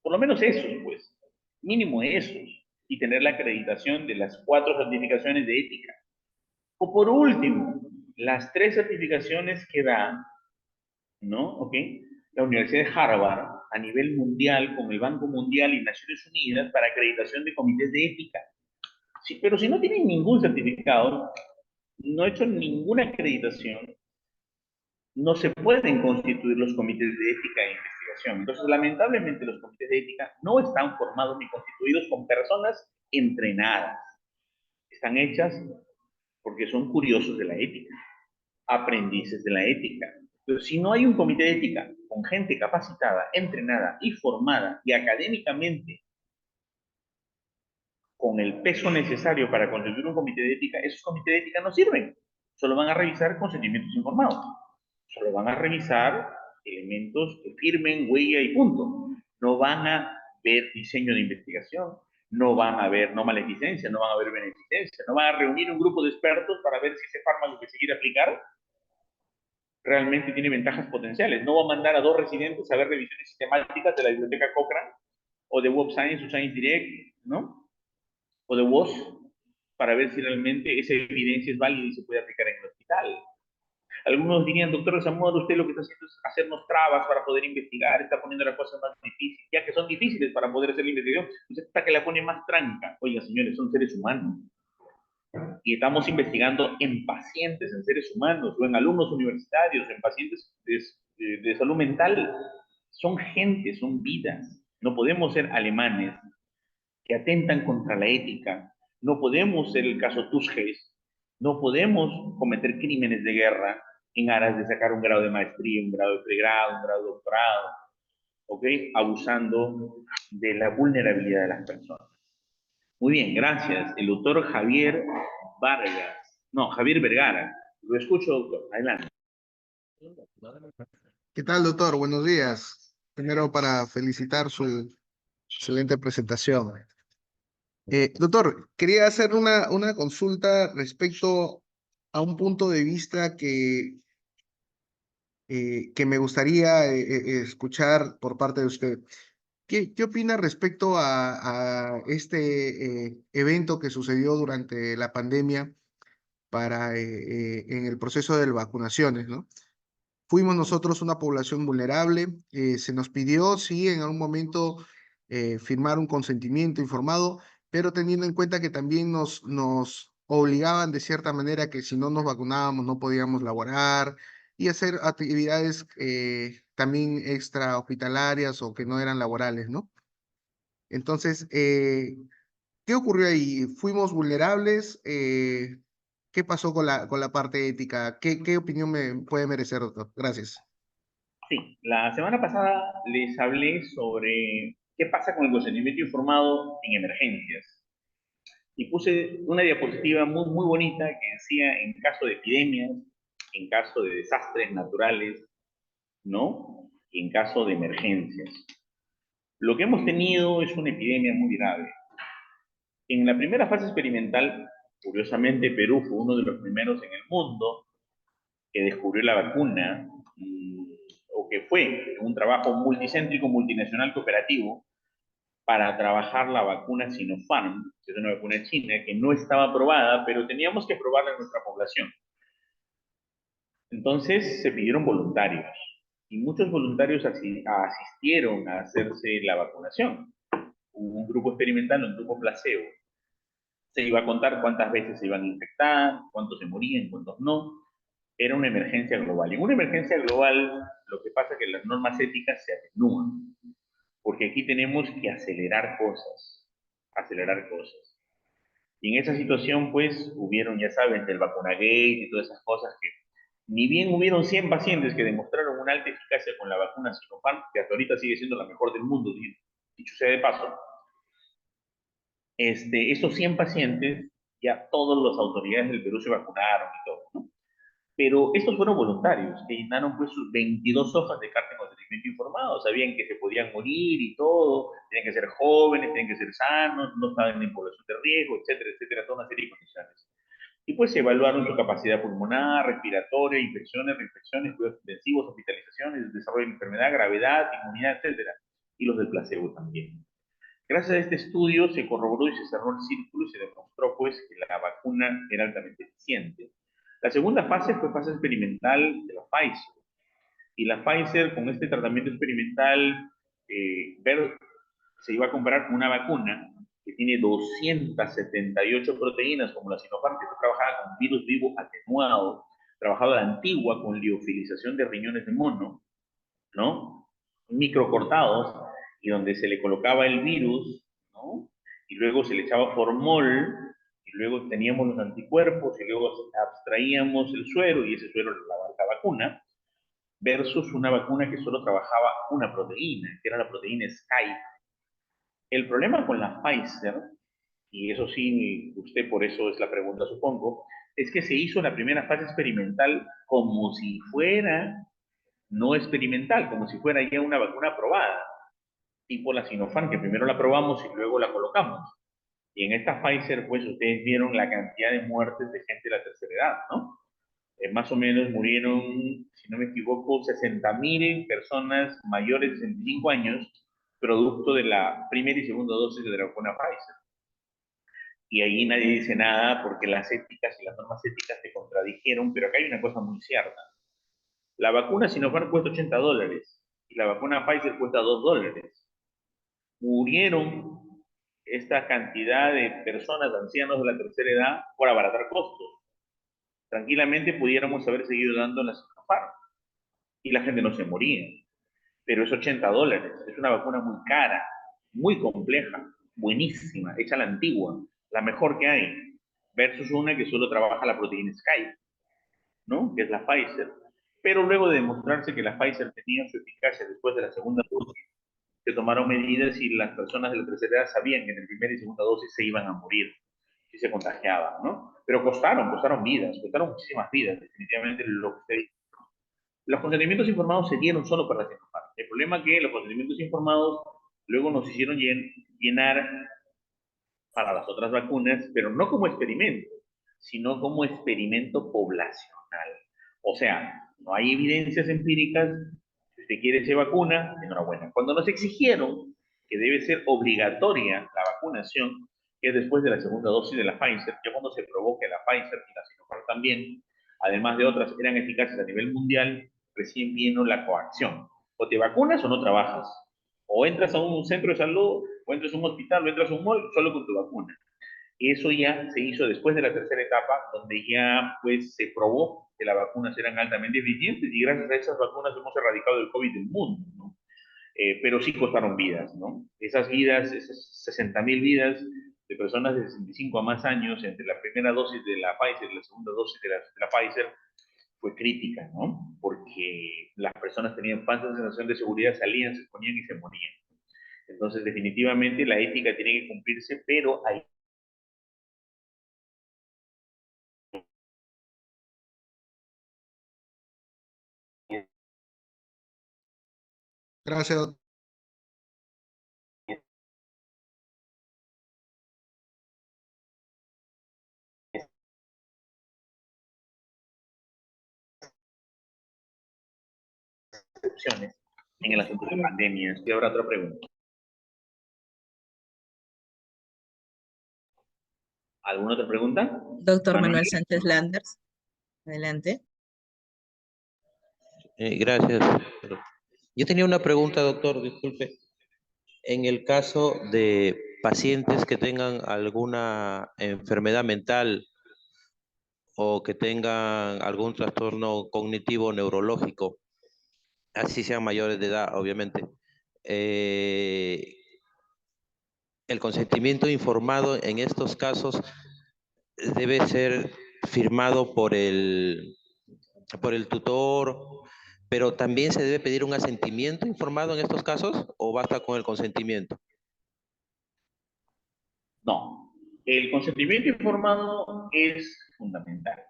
Por lo menos esos, pues. Mínimo esos. Y tener la acreditación de las 4 certificaciones de ética. O por último, las 3 certificaciones que da, ¿no? ¿Ok? La Universidad de Harvard a nivel mundial, con el Banco Mundial y Naciones Unidas para acreditación de comités de ética. Sí, pero si no tienen ningún certificado, no he hecho ninguna acreditación, no se pueden constituir los comités de ética e investigación. Entonces, lamentablemente, los comités de ética no están formados ni constituidos con personas entrenadas. Están hechas porque son curiosos de la ética, aprendices de la ética. Pero si no hay un comité de ética con gente capacitada, entrenada y formada y académicamente con el peso necesario para constituir un comité de ética, esos comités de ética no sirven. Solo van a revisar consentimientos informados. Solo van a revisar elementos que firmen, huella y punto. No van a ver diseño de investigación, no van a ver no maleficencia, no van a ver beneficencia, no van a reunir un grupo de expertos para ver si ese fármaco que se quiere aplicar realmente tiene ventajas potenciales. No va a mandar a 2 residentes a ver revisiones sistemáticas de la biblioteca Cochrane o de Web Science o Science Direct, ¿no? O de WOS para ver si realmente esa evidencia es válida y se puede aplicar en el hospital. Algunos dirían, doctor Zamora, usted lo que está haciendo es hacernos trabas para poder investigar, está poniendo las cosas más difíciles, ya que son difíciles para poder hacer la investigación, usted está que la pone más tranca. Oiga, señores, son seres humanos. Y estamos investigando en pacientes, en seres humanos, o en alumnos universitarios, en pacientes de salud mental. Son gente, son vidas. No podemos ser alemanes que atentan contra la ética. No podemos ser el caso Tusges. No podemos cometer crímenes de guerra en aras de sacar un grado de maestría, un grado de pregrado, un grado de doctorado, ¿ok? Abusando de la vulnerabilidad de las personas. Muy bien, gracias. El doctor Javier Vargas. No, Javier Vergara. Lo escucho, doctor. Adelante. ¿Qué tal, doctor? Buenos días. Primero para felicitar su excelente presentación. Doctor, quería hacer una consulta respecto a un punto de vista que me gustaría escuchar por parte de usted. ¿Qué opina respecto a este evento que sucedió durante la pandemia en el proceso de vacunaciones, ¿no? Fuimos nosotros una población vulnerable, se nos pidió, sí, en algún momento firmar un consentimiento informado, pero teniendo en cuenta que también nos obligaban de cierta manera que si no nos vacunábamos no podíamos laborar y hacer actividades también extra hospitalarias o que no eran laborales, ¿no? Entonces, ¿qué ocurrió ahí? ¿Fuimos vulnerables? ¿Qué pasó con la parte ética? ¿Qué opinión me puede merecer, doctor? Gracias. Sí, la semana pasada les hablé sobre qué pasa con el consentimiento informado en emergencias. Y puse una diapositiva muy bonita que decía en caso de epidemias, en caso de desastres naturales, ¿no? Y en caso de emergencias. Lo que hemos tenido es una epidemia muy grave. En la primera fase experimental, curiosamente, Perú fue uno de los primeros en el mundo que descubrió la vacuna, o que fue un trabajo multicéntrico, multinacional, cooperativo, para trabajar la vacuna Sinopharm, que es una vacuna china que no estaba aprobada, pero teníamos que probarla en nuestra población. Entonces se pidieron voluntarios y muchos voluntarios asistieron a hacerse la vacunación. Hubo un grupo experimental, un grupo placebo. Se iba a contar cuántas veces se iban a infectar, cuántos se morían, cuántos no. Era una emergencia global. Y en una emergencia global lo que pasa es que las normas éticas se atenúan, porque aquí tenemos que acelerar cosas, acelerar cosas. Y en esa situación, pues, hubieron, ya saben, del vacunagate y todas esas cosas que, ni bien hubieron 100 pacientes que demostraron una alta eficacia con la vacuna Sinopharm, que hasta ahorita sigue siendo la mejor del mundo, dicho sea de paso, esos 100 pacientes, ya todas las autoridades del Perú se vacunaron y todo, ¿no? Pero estos fueron voluntarios, que llenaron pues sus 22 hojas de carta de consentimiento informado, sabían que se podían morir y todo, tenían que ser jóvenes, tenían que ser sanos, no estaban en población de riesgo, etcétera, etcétera, toda una serie de condiciones. Y pues se evaluaron su capacidad pulmonar, respiratoria, infecciones, reinfecciones, cuidados intensivos, hospitalizaciones, desarrollo de enfermedad, gravedad, inmunidad, etcétera. Y los del placebo también. Gracias a este estudio se corroboró y se cerró el círculo y se demostró pues que la vacuna era altamente eficiente. La segunda fase fue fase experimental de la Pfizer. Y la Pfizer, con este tratamiento experimental, se iba a comprar una vacuna que tiene 278 proteínas, como la Sinopharm, que está trabajada con virus vivo atenuado, trabajado a la antigua con liofilización de riñones de mono, ¿no? Microcortados, y donde se le colocaba el virus, ¿no? Y luego se le echaba formol, y luego teníamos los anticuerpos, y luego abstraíamos el suero, y ese suero la vacuna, versus una vacuna que solo trabajaba una proteína, que era la proteína Skype. El problema con la Pfizer, y eso sí, usted por eso es la pregunta, supongo, es que se hizo la primera fase experimental como si fuera no experimental, como si fuera ya una vacuna aprobada, tipo la Sinopharm, que primero la probamos y luego la colocamos. Y en esta Pfizer, pues ustedes vieron la cantidad de muertes de gente de la tercera edad, ¿no? Más o menos murieron, si no me equivoco, 60.000 personas mayores de 65 años, producto de la primera y segunda dosis de la vacuna Pfizer. Y ahí nadie dice nada porque las éticas y las normas éticas se contradijeron, pero acá hay una cosa muy cierta. La vacuna Sinopharm cuesta $80 y la vacuna Pfizer cuesta $2. Murieron esta cantidad de personas, ancianos de la tercera edad, por abaratar costos. Tranquilamente pudiéramos haber seguido dando la Sinopharm y la gente no se moría. Pero es $80, es una vacuna muy cara, muy compleja, buenísima, hecha a la antigua, la mejor que hay, versus una que solo trabaja la proteína Skype, ¿no? Que es la Pfizer. Pero luego de demostrarse que la Pfizer tenía su eficacia después de la segunda dosis, se tomaron medidas y las personas de la tercera edad sabían que en la primera y segunda dosis se iban a morir si se contagiaban, ¿no? Pero costaron vidas, costaron muchísimas vidas, definitivamente lo que usted dice. Los consentimientos informados se dieron solo para la Sinopharm. El problema es que los consentimientos informados luego nos hicieron llenar para las otras vacunas, pero no como experimento, sino como experimento poblacional. O sea, no hay evidencias empíricas. Si usted quiere se vacuna, enhorabuena. Cuando nos exigieron que debe ser obligatoria la vacunación, que es después de la segunda dosis de la Pfizer, que cuando se probó que la Pfizer y la Sinopharm también, además de otras, eran eficaces a nivel mundial, recién vino la coacción. O te vacunas o no trabajas. O entras a un centro de salud, o entras a un hospital, o entras a un mall, solo con tu vacuna. Eso ya se hizo después de la tercera etapa, donde ya pues se probó que las vacunas eran altamente eficientes y gracias a esas vacunas hemos erradicado el COVID del mundo, ¿no? Pero sí costaron vidas, ¿no? Esas vidas, esas 60.000 vidas de personas de 65 a más años entre la primera dosis de la Pfizer y la segunda dosis de la Pfizer fue crítica, ¿no? Porque las personas tenían falsa sensación de seguridad, salían, se exponían y se morían. Entonces, definitivamente la ética tiene que cumplirse, pero hay Gracias, doctor. excepciones en el asunto de pandemias. Y habrá otra pregunta. ¿Alguna otra pregunta? Doctor Manuel Sánchez Landers, adelante. Gracias. Yo tenía una pregunta, doctor, disculpe. En el caso de pacientes que tengan alguna enfermedad mental o que tengan algún trastorno cognitivo neurológico, así sean mayores de edad, obviamente, el consentimiento informado en estos casos debe ser firmado por el tutor, pero también se debe pedir un asentimiento informado en estos casos o basta con el consentimiento. No. El consentimiento informado es fundamental,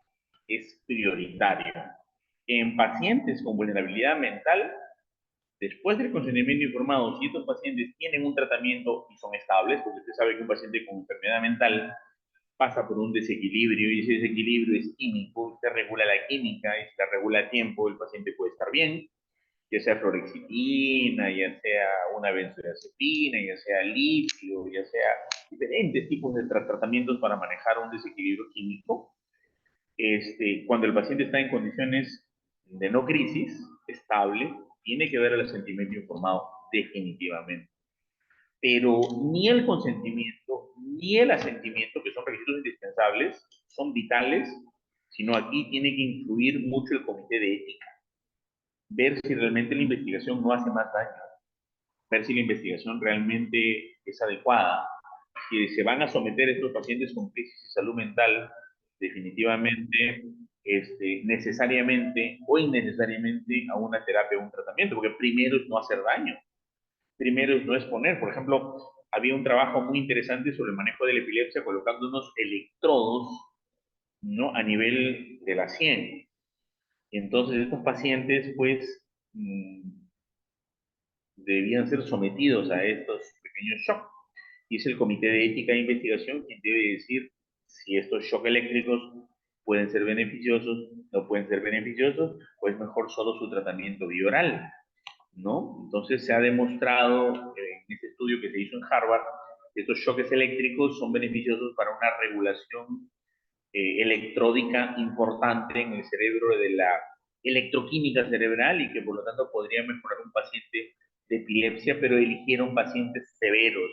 es prioritario. En pacientes con vulnerabilidad mental, después del consentimiento informado, si estos pacientes tienen un tratamiento y son estables, porque usted sabe que un paciente con enfermedad mental pasa por un desequilibrio y ese desequilibrio es químico, usted regula la química y si la regula a tiempo, el paciente puede estar bien, ya sea fluoxetina, ya sea una benzodiazepina, ya sea litio, ya sea diferentes tipos de tratamientos para manejar un desequilibrio químico. Cuando el paciente está en condiciones de no crisis, estable, tiene que ver el asentimiento informado definitivamente. Pero ni el consentimiento ni el asentimiento, que son requisitos indispensables, son vitales, sino aquí tiene que influir mucho el comité de ética. Ver si realmente la investigación no hace más daño, ver si la investigación realmente es adecuada. Si se van a someter estos pacientes con crisis de salud mental, definitivamente, necesariamente o innecesariamente a una terapia o un tratamiento, porque primero es no hacer daño, primero es no exponer. Por ejemplo, había un trabajo muy interesante sobre el manejo de la epilepsia colocando unos electrodos, ¿no?, a nivel de la sien. Y entonces estos pacientes, pues, debían ser sometidos a estos pequeños shocks. Y es el Comité de Ética e Investigación quien debe decir si estos shocks eléctricos pueden ser beneficiosos, no pueden ser beneficiosos, o es mejor solo su tratamiento bioral, ¿no? Entonces se ha demostrado en este estudio que se hizo en Harvard que estos shocks eléctricos son beneficiosos para una regulación electródica importante en el cerebro de la electroquímica cerebral y que por lo tanto podría mejorar un paciente de epilepsia, pero eligieron pacientes severos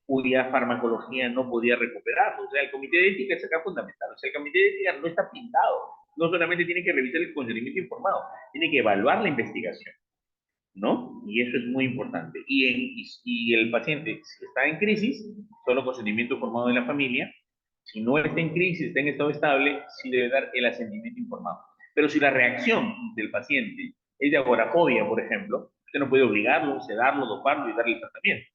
cuya farmacología no podía recuperarlo. O sea, el comité de ética es acá fundamental. O sea, el comité de ética no está pintado. No solamente tiene que revisar el consentimiento informado, tiene que evaluar la investigación, ¿no? Y eso es muy importante. Y el paciente, si está en crisis, solo consentimiento informado de la familia. Si no está en crisis, está en estado estable, sí debe dar el asentimiento informado. Pero si la reacción del paciente es de agorafobia, por ejemplo, usted no puede obligarlo, sedarlo, doparlo y darle el tratamiento.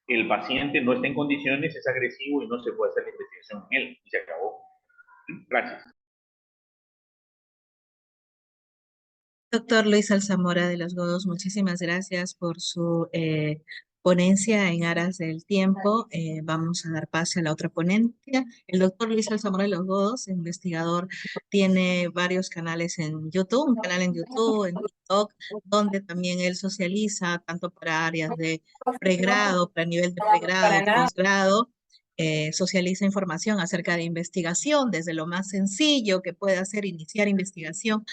El paciente no está en condiciones, es agresivo y no se puede hacer la investigación en él. Y se acabó. Gracias. Doctor Luis Alzamora de los Godos, muchísimas gracias por su ponencia en aras del tiempo. Vamos a dar paso a la otra ponencia. El doctor Luis Alzamora de los Godos, investigador, tiene varios canales en YouTube, un canal en YouTube, en TikTok, donde también él socializa tanto para áreas de pregrado, para nivel de pregrado, posgrado. Socializa información acerca de investigación, desde lo más sencillo que puede hacer iniciar investigación